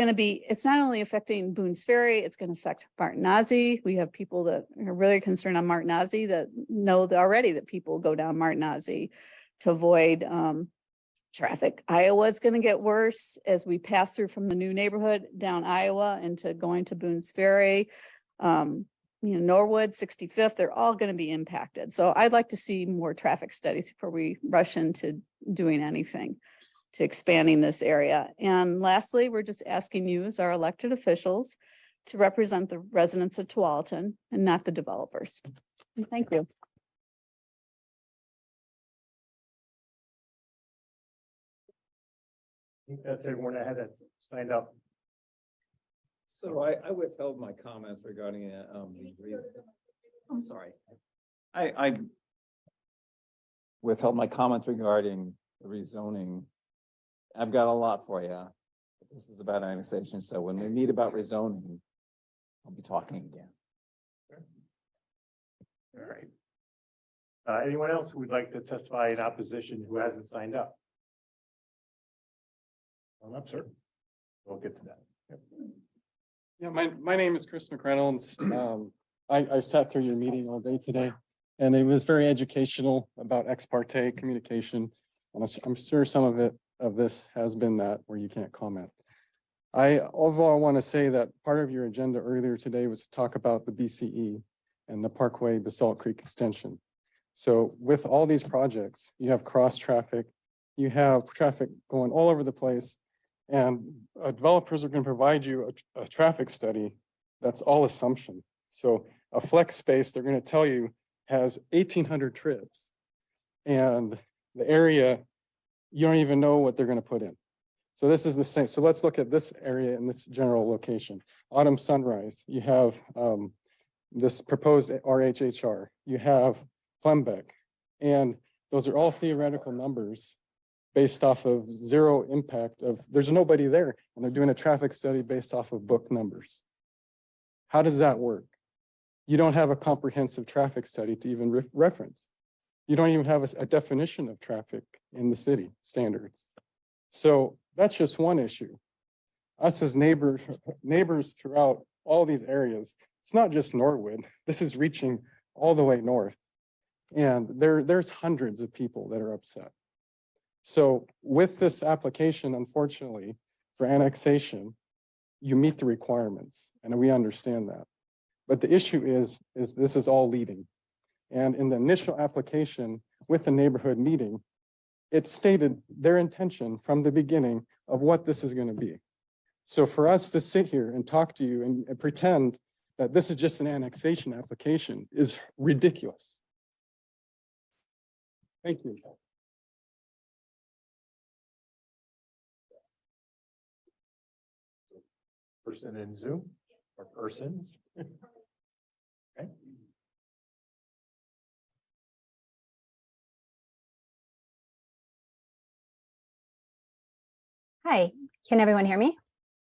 not only affecting Boone's Ferry, it's going to affect Martinazzi. We have people that are really concerned on Martinazzi that know already that people go down Martinazzi to avoid traffic. Iowa is going to get worse as we pass through from the new neighborhood down Iowa into going to Boone's Ferry. You know, Norwood, 65th, they're all going to be impacted. So I'd like to see more traffic studies before we rush into doing anything to expanding this area. And lastly, we're just asking you as our elected officials to represent the residents of Tualatin and not the developers. And thank you. I think that's everyone that had that signed up. So I withheld my comments regarding I'm sorry. I withheld my comments regarding the rezoning. I've got a lot for you. This is about annexation, so when we meet about rezoning, I'll be talking again. All right. Anyone else who would like to testify in opposition who hasn't signed up? Come up, sir. We'll get to that. Yep. Yeah, my name is Chris McReynolds. I sat through your meeting all day today, and it was very educational about ex parte communication. And I'm sure some of this has been that where you can't comment. Overall, I want to say that part of your agenda earlier today was to talk about the BCE and the Parkway Basalt Creek extension. So with all these projects, you have cross traffic, you have traffic going all over the place, and developers are going to provide you a traffic study that's all assumption. So a flex space, they're going to tell you, has 1,800 trips, and the area, you don't even know what they're going to put in. So this is the same. So let's look at this area in this general location. Autumn Sunrise, you have this proposed RHHR, you have Plembeck, and those are all theoretical numbers based off of zero impact of, there's nobody there, and they're doing a traffic study based off of book numbers. How does that work? You don't have a comprehensive traffic study to even reference. You don't even have a definition of traffic in the city standards. So that's just one issue. Us as neighbors throughout all these areas, it's not just Norwood. This is reaching all the way north. And there's hundreds of people that are upset. So with this application, unfortunately, for annexation, you meet the requirements, and we understand that. But the issue is this is all leading. And in the initial application with the neighborhood meeting, it stated their intention from the beginning of what this is going to be. So for us to sit here and talk to you and pretend that this is just an annexation application is ridiculous. Thank you. Person in Zoom or persons? Okay. Hi, can everyone hear me?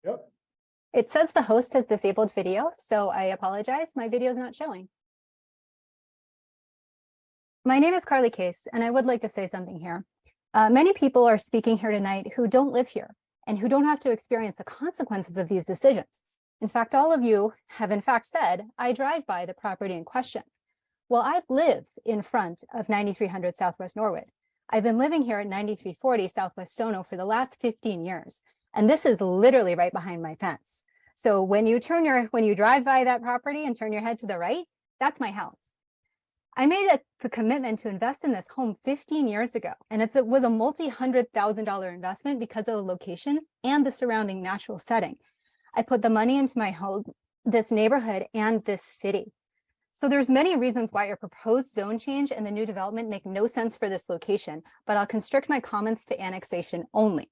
Yep. It says the host has disabled video, so I apologize. My video is not showing. My name is Carly Case, and I would like to say something here. Many people are speaking here tonight who don't live here and who don't have to experience the consequences of these decisions. In fact, all of you have in fact said, I drive by the property in question. Well, I live in front of 9300 Southwest Norwood. I've been living here at 9340 Southwest Stono for the last 15 years. And this is literally right behind my fence. So when you drive by that property and turn your head to the right, that's my house. I made a commitment to invest in this home 15 years ago, and it was a multi-$100,000 investment because of the location and the surrounding natural setting. I put the money into my home, this neighborhood, and this city. So there's many reasons why your proposed zone change and the new development make no sense for this location, but I'll constrict my comments to annexation only.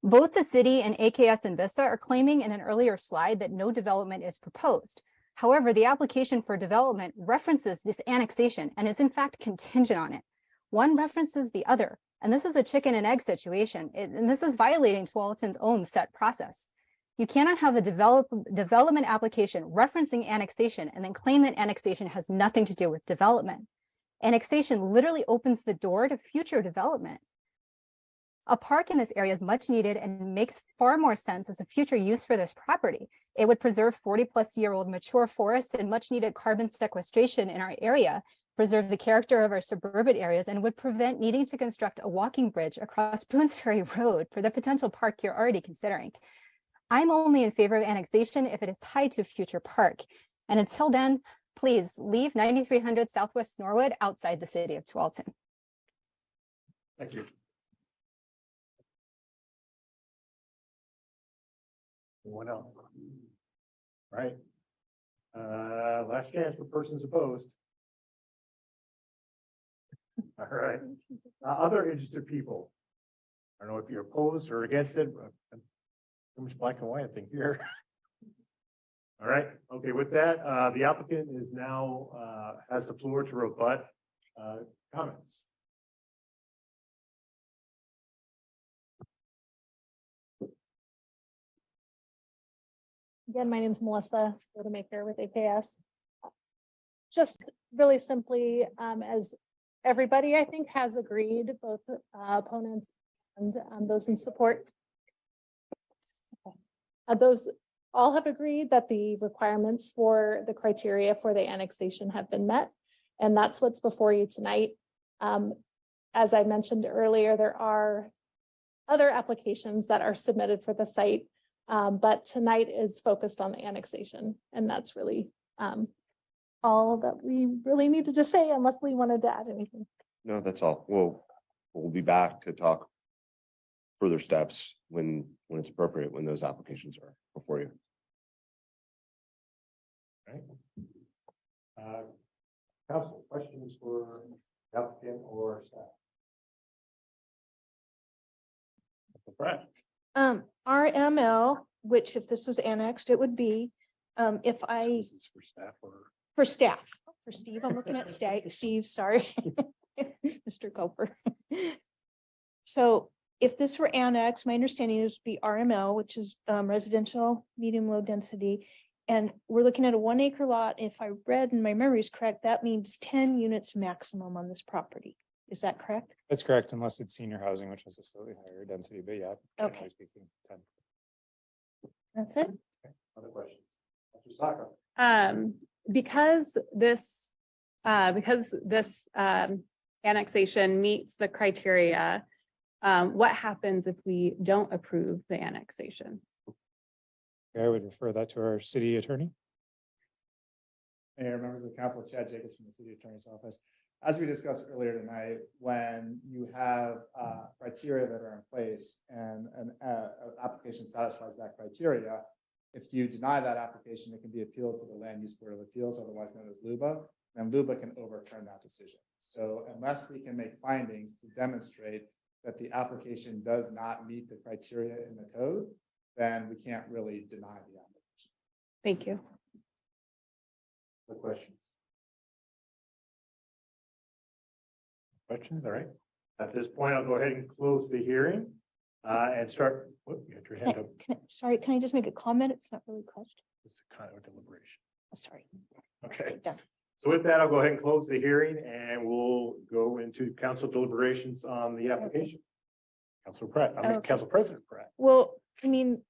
Both the city and AKS and Vista are claiming in an earlier slide that no development is proposed. However, the application for development references this annexation and is in fact contingent on it. One references the other, and this is a chicken and egg situation, and this is violating Tualatin's own set process. You cannot have a development application referencing annexation and then claim that annexation has nothing to do with development. Annexation literally opens the door to future development. A park in this area is much needed and makes far more sense as a future use for this property. It would preserve 40-plus-year-old mature forests and much needed carbon sequestration in our area, preserve the character of our suburban areas, and would prevent needing to construct a walking bridge across Boones Ferry Road for the potential park you're already considering. I'm only in favor of annexation if it is tied to a future park. And until then, please leave 9300 Southwest Norwood outside the city of Tualatin. Thank you. Anyone else? Right. Last chance for persons opposed. All right. Other interested people. I don't know if you're opposed or against it. Too much black and white thing here. All right. Okay. With that, the applicant is now has the floor to rebut comments. Again, my name is Melissa Slotemaker with AKS. Just really simply, as everybody I think has agreed, both opponents and those in support. Those all have agreed that the requirements for the criteria for the annexation have been met, and that's what's before you tonight. As I mentioned earlier, there are other applications that are submitted for the site, but tonight is focused on the annexation, and that's really all that we really needed to say, unless we wanted to add anything. No, that's all. We'll be back to talk further steps when it's appropriate, when those applications are before you. Right. Council, questions for applicant or staff? Brett. RML, which if this was annexed, it would be, if I, For staff or? for staff, for Steve, I'm looking at Steve, sorry. Mr. Coper. So if this were annexed, my understanding is be RML, which is residential, medium, low density. And we're looking at a 1 acre lot. If I read and my memory is correct, that means 10 units maximum on this property. Is that correct? That's correct, unless it's senior housing, which has a slightly higher density, but yeah. Okay. generally speaking, 10. That's it. Other questions? Dr. Saka. Because this annexation meets the criteria, what happens if we don't approve the annexation? I would refer that to our city attorney. Mayor, members of the council, Chad Jacobs from the city attorney's office. As we discussed earlier tonight, when you have criteria that are in place and an application satisfies that criteria, if you deny that application, it can be appealed to the Land Use Board of Appeals, otherwise known as LUBA, and LUBA can overturn that decision. So unless we can make findings to demonstrate that the application does not meet the criteria in the code, then we can't really deny the application. Thank you. The questions? Questions, all right. At this point, I'll go ahead and close the hearing and start, whoop, you had your hand up. Sorry, can I just make a comment? It's not really a question. It's kind of a deliberation. Oh, sorry. Okay. Done. So with that, I'll go ahead and close the hearing and we'll go into council deliberations on the application. Council Pratt, I mean, Okay. Council President Pratt. Well, I mean,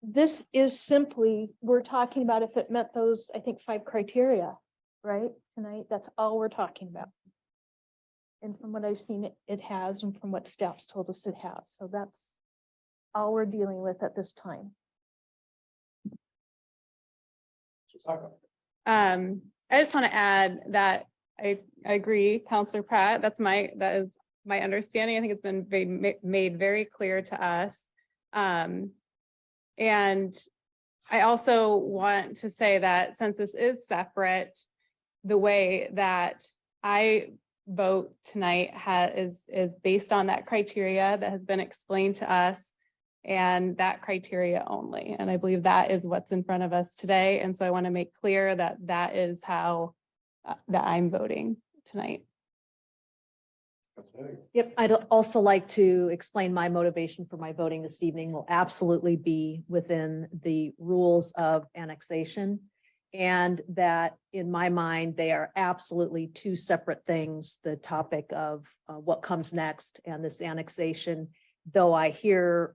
this is simply, we're talking about if it met those, I think, 5 criteria, right? Tonight, that's all we're talking about. And from what I've seen, it has, and from what staff's told us it has. So that's all we're dealing with at this time. I just want to add that I agree, Counselor Pratt. That is my understanding. I think it's been made very clear to us. And I also want to say that since this is separate, the way that I vote tonight is based on that criteria that has been explained to us and that criteria only. And I believe that is what's in front of us today. And so I want to make clear that that is how that I'm voting tonight. Yep, I'd also like to explain my motivation for my voting this evening will absolutely be within the rules of annexation. And that in my mind, they are absolutely 2 separate things, the topic of what comes next and this annexation. Though I hear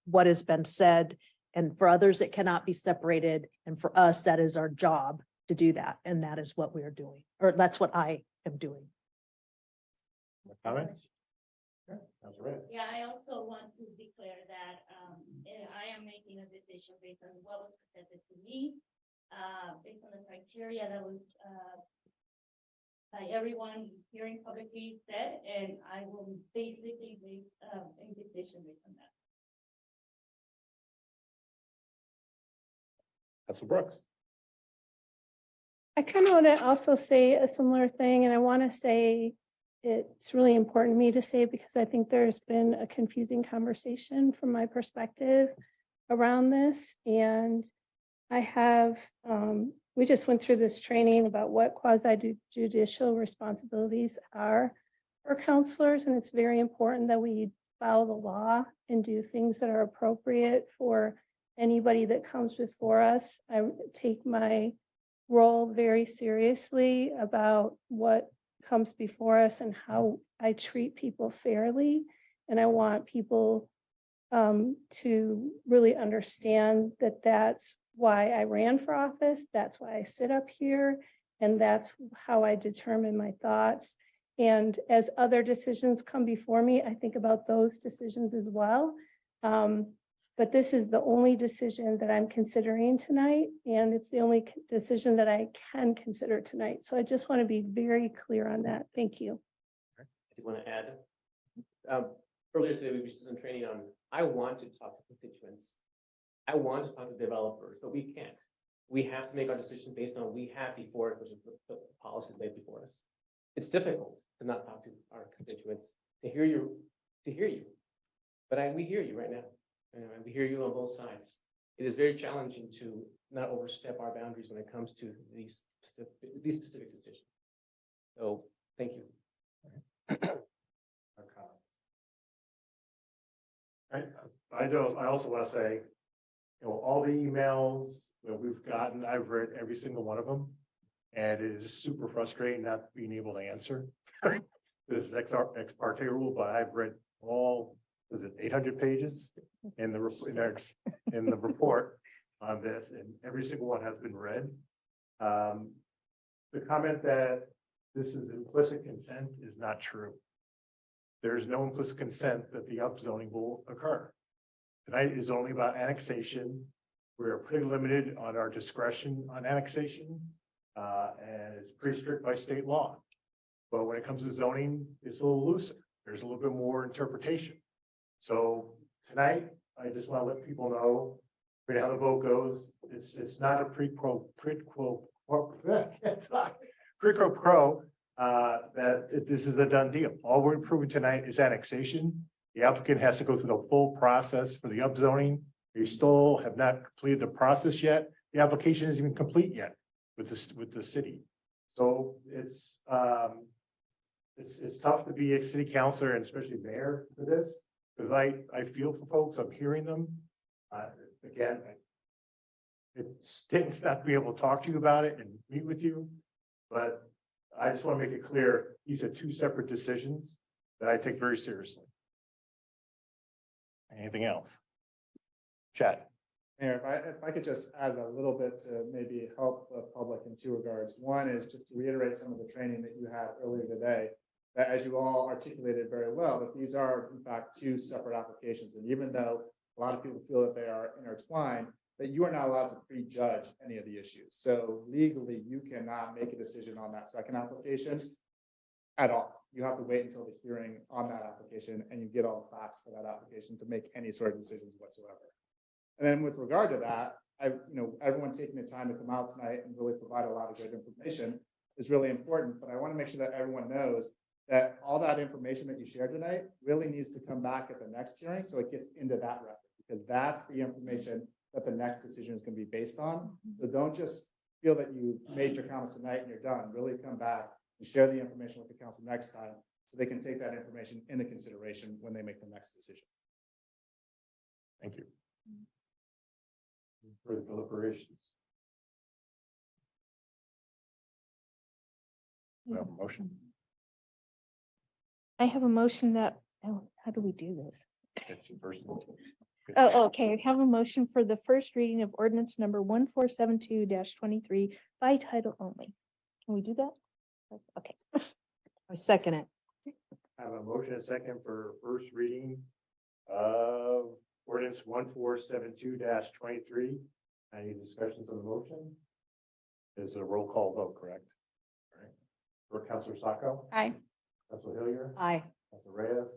what has been said, and for others, it cannot be separated. And for us, that is our job to do that. And that is what we are doing, or that's what I am doing. Comments? Okay, Council Reyes. Yeah, I also want to declare that I am making a decision based on what was presented to me, based on the criteria that was by everyone hearing publicly said, and I will basically make a decision based on that. Council Brooks. I kind of want to also say a similar thing, and I want to say it's really important to me to say because I think there's been a confusing conversation from my perspective around this. And I have, we just went through this training about what quasi judicial responsibilities are for counselors. And it's very important that we follow the law and do things that are appropriate for anybody that comes before us. I take my role very seriously about what comes before us and how I treat people fairly. And I want people to really understand that that's why I ran for office. That's why I sit up here. And that's how I determine my thoughts. And as other decisions come before me, I think about those decisions as well. But this is the only decision that I'm considering tonight, and it's the only decision that I can consider tonight. So I just want to be very clear on that. Thank you. I do want to add, earlier today, we did some training on, I want to talk to constituents. I want to talk to developers, but we can't. We have to make our decisions based on what we have before us, which is the policies laid before us. It's difficult to not talk to our constituents, to hear you. But we hear you right now. And we hear you on both sides. It is very challenging to not overstep our boundaries when it comes to these specific decisions. So thank you. I also want to say, all the emails that we've gotten, I've read every single one of them. And it is super frustrating not being able to answer. This is ex parte rule, but I've read all, is it 800 pages in the report on this, and every single one has been read. The comment that this is implicit consent is not true. There's no implicit consent that the upzoning will occur. Tonight is only about annexation. We're pretty limited on our discretion on annexation. And it's pretty strict by state law. But when it comes to zoning, it's a little looser. There's a little bit more interpretation. So tonight, I just want to let people know how the vote goes. It's not a quid pro that this is a done deal. All we're approving tonight is annexation. The applicant has to go through the full process for the upzoning. You still have not completed the process yet. The application isn't even complete yet with the city. So it's tough to be a city councilor and especially mayor for this, because I feel for folks, I'm hearing them. Again, it stinks not to be able to talk to you about it and meet with you, but I just want to make it clear, these are two separate decisions that I take very seriously. Anything else? Chad? Mayor, if I could just add a little bit to maybe help the public in two regards. One is just to reiterate some of the training that you had earlier today, that as you all articulated very well, that these are in fact two separate applications. And even though a lot of people feel that they are intertwined, that you are not allowed to prejudge any of the issues. So legally, you cannot make a decision on that second application at all. You have to wait until the hearing on that application and you get all the facts for that application to make any sort of decisions whatsoever. And then with regard to that, everyone taking the time to come out tonight and really provide a lot of good information is really important, but I want to make sure that everyone knows that all that information that you shared tonight really needs to come back at the next hearing, so it gets into that record, because that's the information that the next decision is going to be based on. So don't just feel that you made your comments tonight and you're done. Really come back and share the information with the council next time, so they can take that information into consideration when they make the next decision. Thank you. For the deliberations. We have a motion. I have a motion that, oh, how do we do this? It's the first one. Oh, okay. I have a motion for the first reading of ordinance number 1472-23 by title only. Can we do that? Okay. I second it. I have a motion and a second for first reading of ordinance 1472-23. Any discussions on the motion? Is a roll call vote, correct? All right. For Councilor Sacco? Aye. Councilor Hillier? Aye. Councilor Reyes?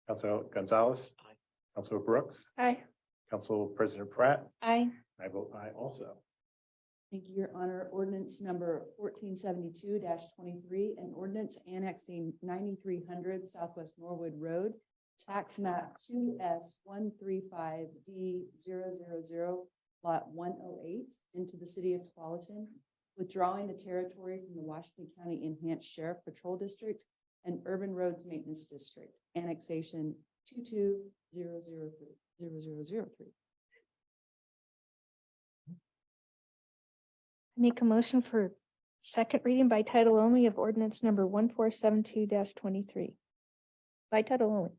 Councilor Gonzalez? Aye. Councilor Brooks? Aye. Council President Pratt? Aye. I vote aye also. Thank you, Your Honor. Ordinance number 1472-23, an ordinance annexing 9300 Southwest Norwood Road, tax map 2S135D000, lot 108, into the city of Tualatin, withdrawing the territory from the Washington County Enhanced Sheriff Patrol District and Urban Roads Maintenance District, annexation 22003. Make a motion for second reading by title only of ordinance number 1472-23. By title only.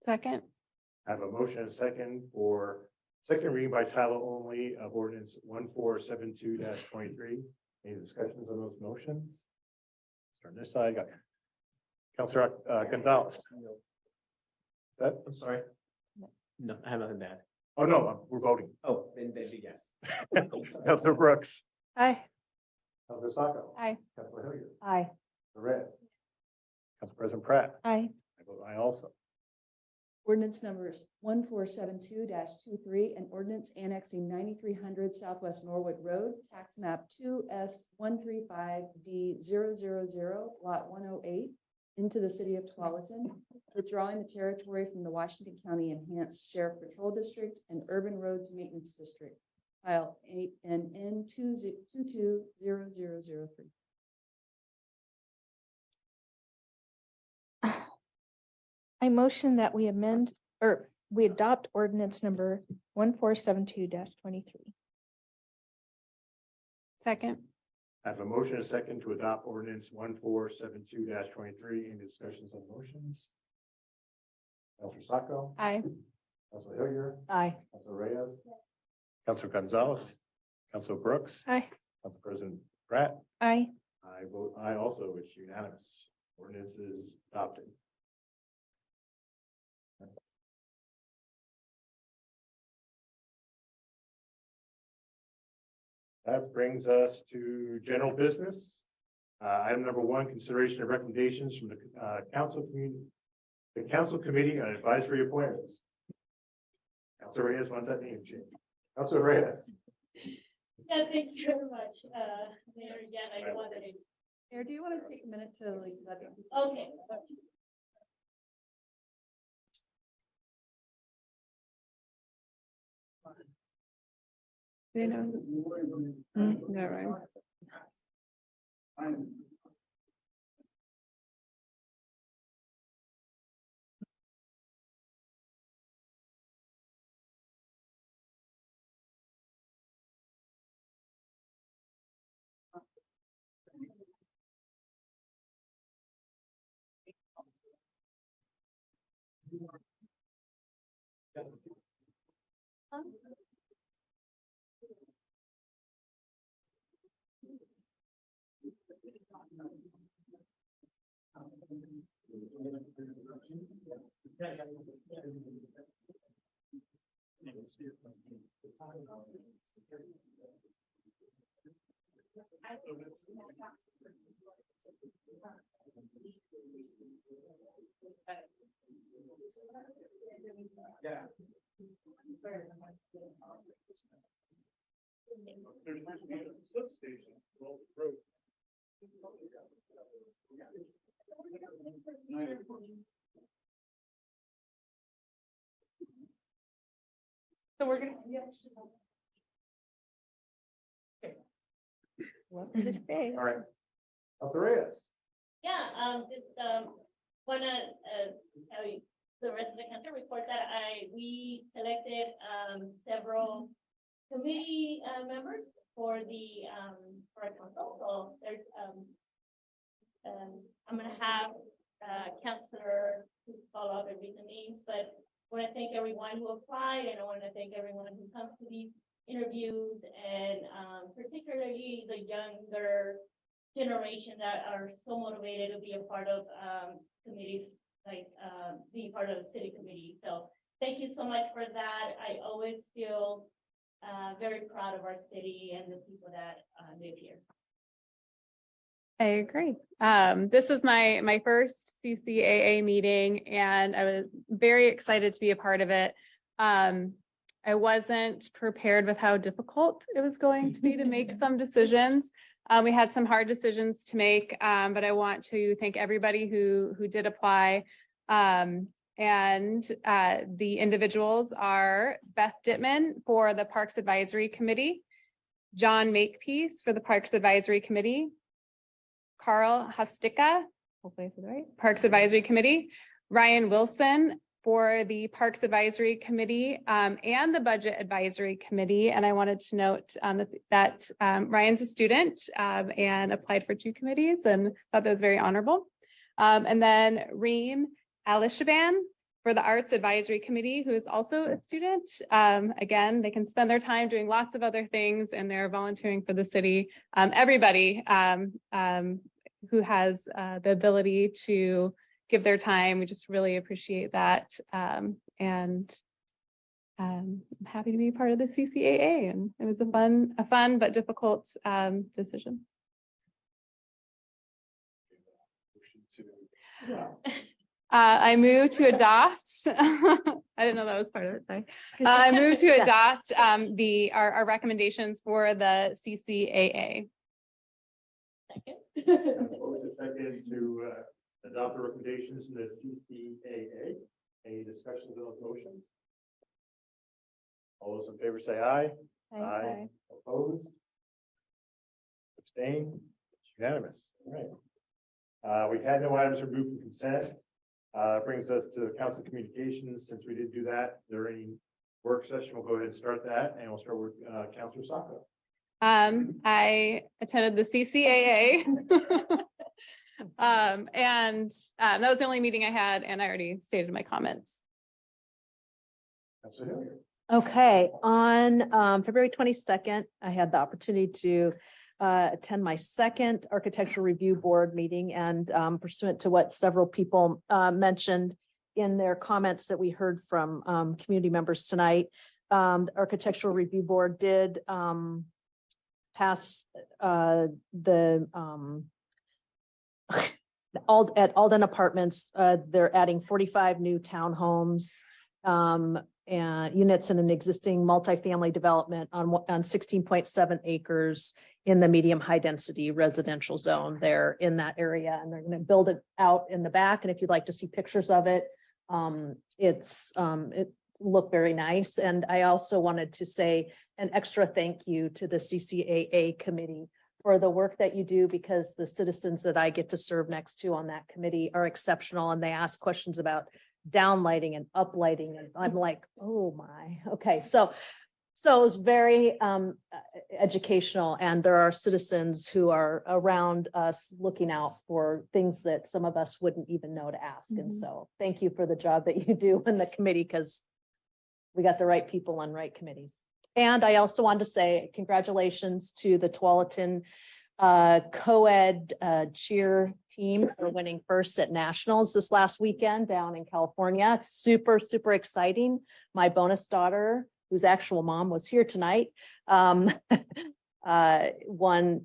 Second. I have a motion and a second for second reading by title only of ordinance 1472-23. Any discussions on those motions? Start on this side. Got Councilor Gonzalez. I'm sorry. No, I have nothing to add. Oh, no, we're voting. Oh, then yes. Councilor Brooks. Aye. Councilor Sacco. Aye. Councilor Hillier. Aye. Councilor Reyes. Council President Pratt. Aye. I vote aye also. Ordinance numbers 1472-23, an ordinance annexing 9300 Southwest Norwood Road, tax map 2S135D000, lot 108, into the city of Tualatin, withdrawing the territory from the Washington County Enhanced Sheriff Patrol District and Urban Roads Maintenance District, file 8NN 220003. I motion that we amend or we adopt ordinance number 1472-23. Second. I have a motion and a second to adopt ordinance 1472-23. Any discussions on motions? Councilor Sacco. Aye. Councilor Hillier. Aye. Councilor Reyes. Councilor Gonzalez. Councilor Brooks. Aye. Council President Pratt. Aye. I vote aye also. It's unanimous. Ordinance is adopted. That brings us to general business. Item number one, consideration of recommendations from the council committee on advisory appointments. Councilor Reyes wants that name change. Councilor Reyes. Yeah, thank you very much, Mayor. Again, I don't want to. Mayor, do you want to take a minute to like let them? Okay. You know. Yeah, right. Yeah. Substation. So we're gonna. Welcome to stay. All right. Councilor Reyes. Yeah, just, wanna, tell you, the rest of the council report that we selected, several committee, members for the, for our council. So there's, I'm gonna have, Councilor follow up and read the names, but I want to thank everyone who applied, and I want to thank everyone who comes to these interviews, and, particularly the younger generation that are so motivated to be a part of committees, like be part of the city committee. So thank you so much for that. I always feel very proud of our city and the people that live here. I agree. This is my first CCAA meeting, and I was very excited to be a part of it. I wasn't prepared with how difficult it was going to be to make some decisions. We had some hard decisions to make, but I want to thank everybody who did apply. And the individuals are Beth Dittman for the Parks Advisory Committee, John Makepeace for the Parks Advisory Committee, Carl Hasticka, hopefully I said that right, Parks Advisory Committee, Ryan Wilson for the Parks Advisory Committee and the Budget Advisory Committee. And I wanted to note that Ryan's a student and applied for 2 committees and thought that was very honorable. And then Reem Alishaban for the Arts Advisory Committee, who is also a student. Again, they can spend their time doing lots of other things, and they're volunteering for the city. Everybody who has the ability to give their time, we just really appreciate that. And I'm happy to be part of the CCAA, and it was a fun but difficult decision. I move to adopt. I didn't know that was part of it. Sorry. I move to adopt our recommendations for the CCAA. What was the second to adopt the recommendations from the CCAA? Any discussions on those motions? All those in favor say aye. Aye. Opposed? Abstain? It's unanimous. All right. We had no items removed from consent. Brings us to council communications. Since we did do that during work session, we'll go ahead and start that, and we'll start with Councilor Sacco. I attended the CCAA. And that was the only meeting I had, and I already stated my comments. Councilor Hilliard. Okay, on February 22nd, I had the opportunity to attend my second architectural review board meeting, and pursuant to what several people mentioned in their comments that we heard from community members tonight, the architectural review board did pass the at Alden Apartments, they're adding 45 new townhomes and units in an existing multifamily development on 16.7 acres in the medium high density residential zone there in that area. And they're going to build it out in the back. And if you'd like to see pictures of it, it looked very nice. And I also wanted to say an extra thank you to the CCAA committee for the work that you do, because the citizens that I get to serve next to on that committee are exceptional, and they ask questions about downlighting and uplighting, and I'm like, oh my, okay. So it was very educational, and there are citizens who are around us looking out for things that some of us wouldn't even know to ask. And so thank you for the job that you do in the committee, because we got the right people on right committees. And I also wanted to say congratulations to the Tualatin co-ed cheer team for winning first at nationals this last weekend down in California. It's super, super exciting. My bonus daughter, whose actual mom was here tonight, won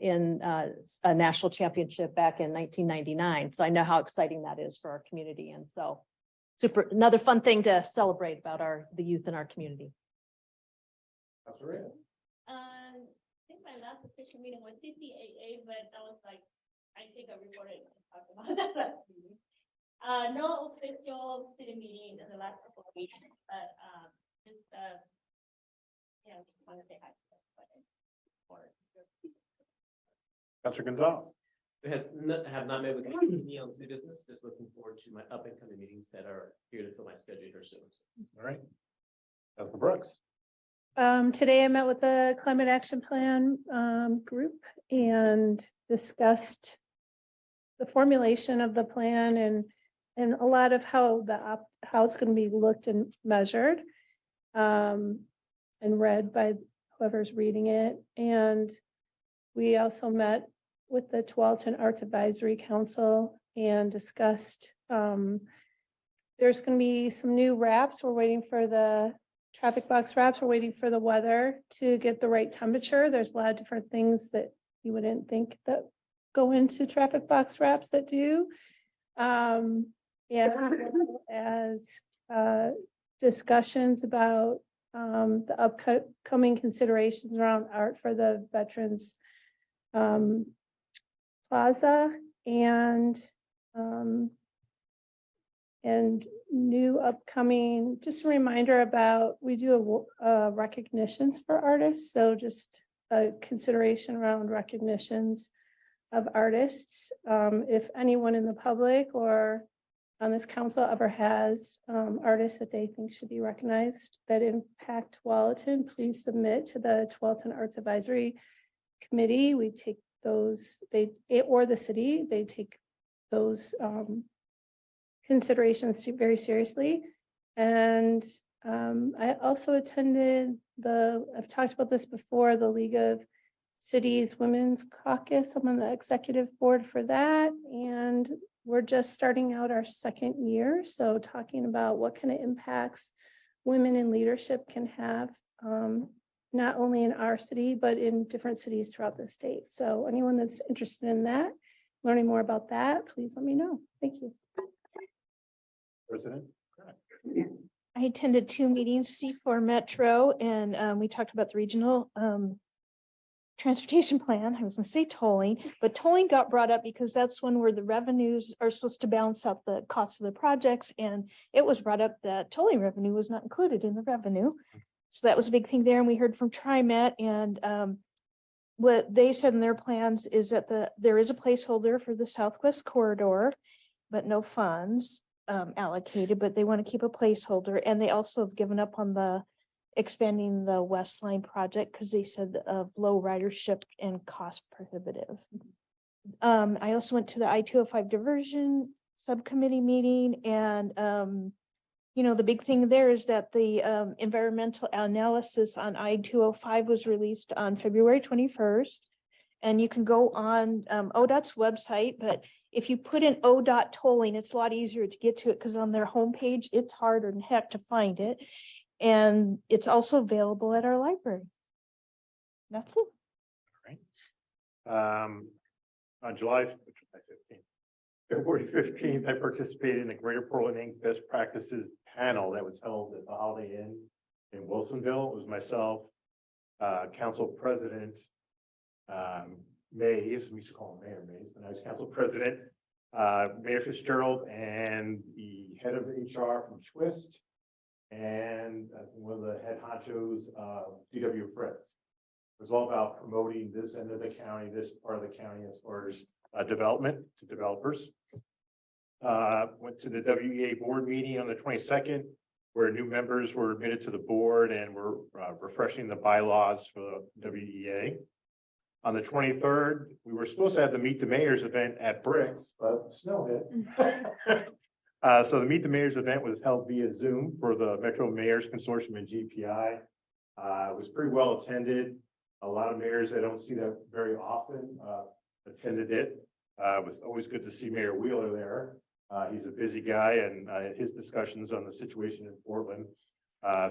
in a national championship back in 1999. So I know how exciting that is for our community. And so another fun thing to celebrate about the youth in our community. I think my last official meeting was CCAA, but that was like, I think I reported and talked about that last meeting. No official city meeting in the last couple of weeks, but just want to say hi to everybody. Councilor Gonzalez. I have not met with me on city business, just looking forward to my up and coming meetings that are here to fill my schedule here soon. All right. Councilor Brooks. Today I met with the Climate Action Plan group and discussed the formulation of the plan and a lot of how it's going to be looked and measured and read by whoever's reading it. And we also met with the Tualatin Arts Advisory Council and discussed there's going to be some new wraps. We're waiting for the traffic box wraps. We're waiting for the weather to get the right temperature. There's a lot of different things that you wouldn't think that go into traffic box wraps that do. And as discussions about the upcoming considerations around art for the Veterans Plaza and new upcoming, just a reminder about, we do recognitions for artists. So just a consideration around recognitions of artists. If anyone in the public or on this council ever has artists that they think should be recognized that impact Tualatin, please submit to the Tualatin Arts Advisory Committee. We take those, or the city, they take those considerations very seriously. And I also attended I've talked about this before, the League of Cities Women's Caucus. I'm on the executive board for that. And we're just starting out our second year. So talking about what kind of impacts women in leadership can have, not only in our city, but in different cities throughout the state. So anyone that's interested in that, learning more about that, please let me know. Thank you. President. I attended 2 meetings, C4 Metro, and we talked about the regional transportation plan. I was going to say tolling, but tolling got brought up because that's one where the revenues are supposed to balance out the cost of the projects. And it was brought up that tolling revenue was not included in the revenue. So that was a big thing there. And we heard from TriMet, and what they said in their plans is that there is a placeholder for the Southwest Corridor, but no funds allocated, but they want to keep a placeholder. And they also have given up on the expanding the West Line project because they said of low ridership and cost prohibitive. I also went to the I-205 diversion subcommittee meeting, and the big thing there is that the environmental analysis on I-205 was released on February 21st. And you can go on ODOT's website, but if you put in ODOT tolling, it's a lot easier to get to it because on their homepage, it's harder than heck to find it. And it's also available at our library. That's it. Right. On February 15th, I participated in the Greater Portland Inc. Best Practices panel that was held at the Holiday Inn in Wilsonville. It was myself, Council President Mays, we used to call him Mayor Mays, but I was Council President, Mayor Fitzgerald, and the head of HR from Twist, and one of the head honchos of DW Fritz. It was all about promoting this end of the county, this part of the county, as far as development to developers. Went to the WEA board meeting on the 22nd, where new members were admitted to the board and we're refreshing the bylaws for the WEA. On the 23rd, we were supposed to have the Meet the Mayors event at Bricks, but snow hit. So the Meet the Mayors event was held via Zoom for the Metro Mayors Consortium and GPI. It was pretty well attended. A lot of mayors, I don't see that very often, attended it. It was always good to see Mayor Wheeler there. He's a busy guy, and his discussions on the situation in Portland. I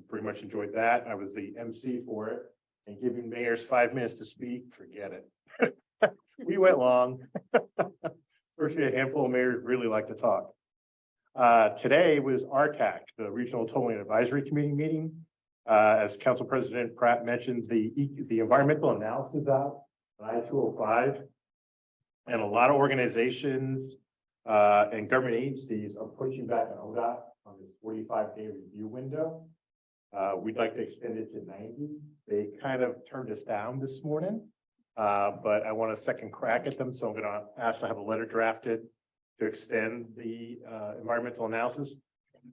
pretty much enjoyed that. I was the MC for it, and giving mayors 5 minutes to speak, forget it. We went long. Firstly, a handful of mayors really like to talk. Today was RTAC, the Regional Tolling Advisory Committee meeting. As Council President Pratt mentioned, the environmental analysis out on I-205, and a lot of organizations and government agencies are pushing back on ODOT on this 45-day review window. We'd like to extend it to 90. They kind of turned us down this morning, but I want a second crack at them, so I'm going to ask to have a letter drafted to extend the environmental analysis.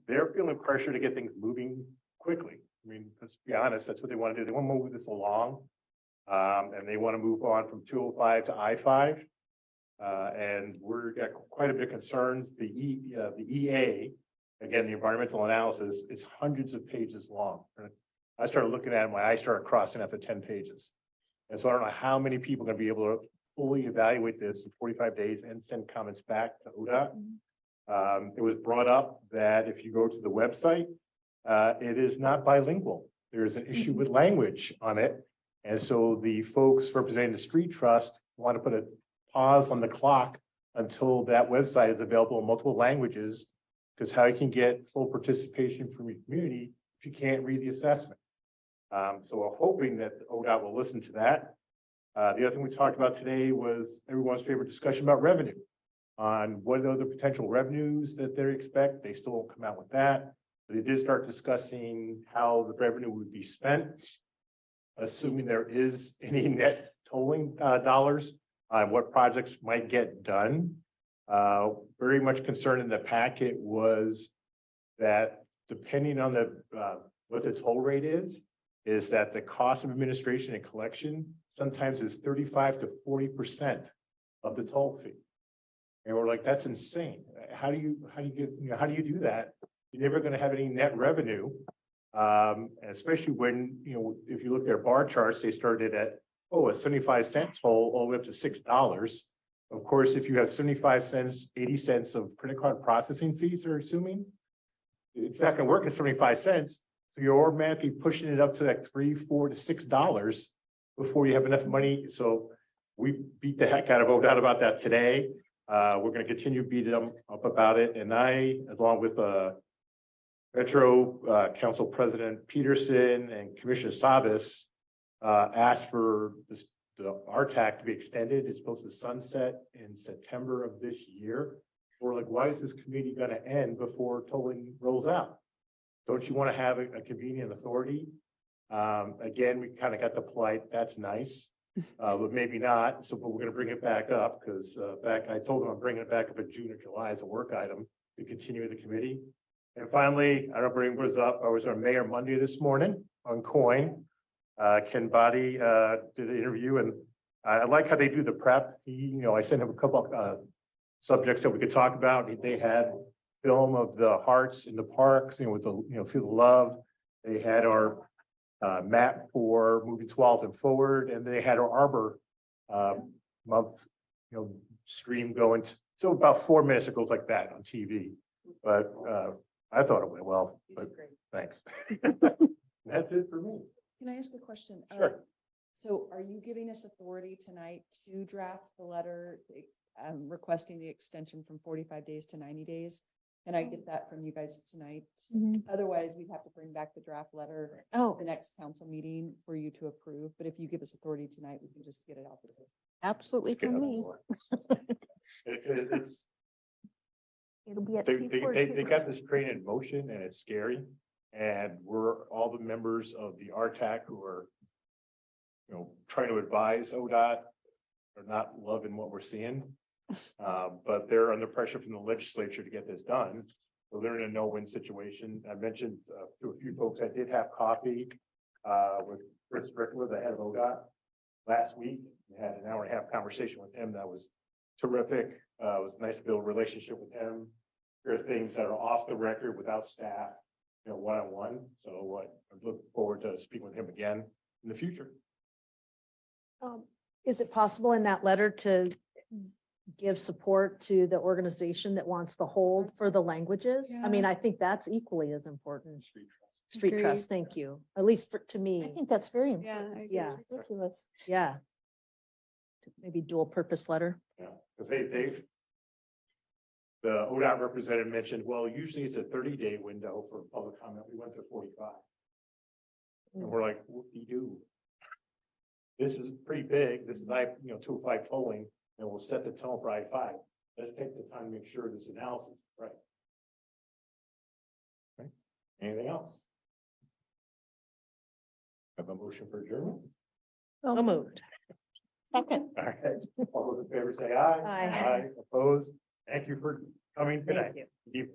They're feeling pressure to get things moving quickly. I mean, let's be honest, that's what they want to do. They want to move this along, and they want to move on from 205 to I-5. And we're got quite a bit of concerns. The EA, again, the environmental analysis, is hundreds of pages long. I started looking at it, my eyes started crossing after 10 pages. And so I don't know how many people are going to be able to fully evaluate this in 45 days and send comments back to ODOT. It was brought up that if you go to the website, it is not bilingual. There's an issue with language on it. And so the folks representing the street trust want to put a pause on the clock until that website is available in multiple languages, because how you can get full participation from your community if you can't read the assessment. So we're hoping that ODOT will listen to that. The other thing we talked about today was everyone's favorite discussion about revenue, on what are the potential revenues that they expect. They still won't come out with that. But they did start discussing how the revenue would be spent, assuming there is any net tolling dollars on what projects might get done. Very much concerned in the packet was that depending on the what the toll rate is that the cost of administration and collection sometimes is 35 to 40% of the toll fee. And we're like, that's insane. How do you do that? You're never going to have any net revenue. And especially when, if you look at their bar charts, they started at, a 75-cent toll all the way up to $6. Of course, if you have 75 cents, 80 cents of credit card processing fees, they're assuming, it's not going to work at 75 cents. So you're automatically pushing it up to like $3, $4 to $6 before you have enough money. So we beat the heck out of ODOT about that today. We're going to continue to beat them up about it. And I, along with Metro Council President Peterson and Commissioner Sabas, asked for the RTAC to be extended. It's supposed to sunset in September of this year. We're like, why is this committee going to end before tolling rolls out? Don't you want to have a convenient authority? Again, we kind of got the polite, that's nice, but maybe not. So, but we're going to bring it back up because I told them I'm bringing it back up in June or July as a work item to continue the committee. And finally, I don't know if everyone was up. I was on Mayor Monday this morning on COIN. Ken Boddy did an interview, and I like how they do the prep. I sent him a couple of subjects that we could talk about. They had film of the hearts in the parks, with the Feel the Love. They had our map for moving Tualatin forward, and they had our Arbor month, stream going. So about 4 minutes it goes like that on TV. But I thought it went well. But thanks. That's it for me. Can I ask a question? Sure. So are you giving us authority tonight to draft the letter requesting the extension from 45 days to 90 days? Can I get that from you guys tonight? Otherwise, we'd have to bring back the draft letter Oh, the next council meeting for you to approve. But if you give us authority tonight, we can just get it out there. Absolutely for me. It's, It'll be at they 3:42. got this train in motion and it's scary. And we're all the members of the RTAC who are, trying to advise ODOT are not loving what we're seeing. But they're under pressure from the legislature to get this done. So they're in a no-win situation. I mentioned to a few folks, I did have coffee with Chris Brickler, the head of ODOT, last week. We had an hour and a half conversation with him. That was terrific. It was nice to build a relationship with him. There are things that are off the record without staff, one-on-one. So I'm looking forward to speaking with him again in the future. is it possible in that letter to give support to the organization that wants the hold for the languages? I mean, I think that's equally as important. Street Agreed. trust, thank you. At least to I me, think that's very important. yeah, Ridiculous. yeah. Maybe dual purpose letter. Yeah, because the ODOT representative mentioned, well, usually it's a 30-day window for public comment. We went to 45. And we're like, what do you do? This is pretty big. This is like, 205 tolling, and we'll set the tone for I-5. Let's take the time to make sure this analysis is right. Okay. Anything else? Have a motion for adjournment? So moved. Second. All right, all those in favor say aye. Aye. Opposed? Thank you for coming Thank today. you.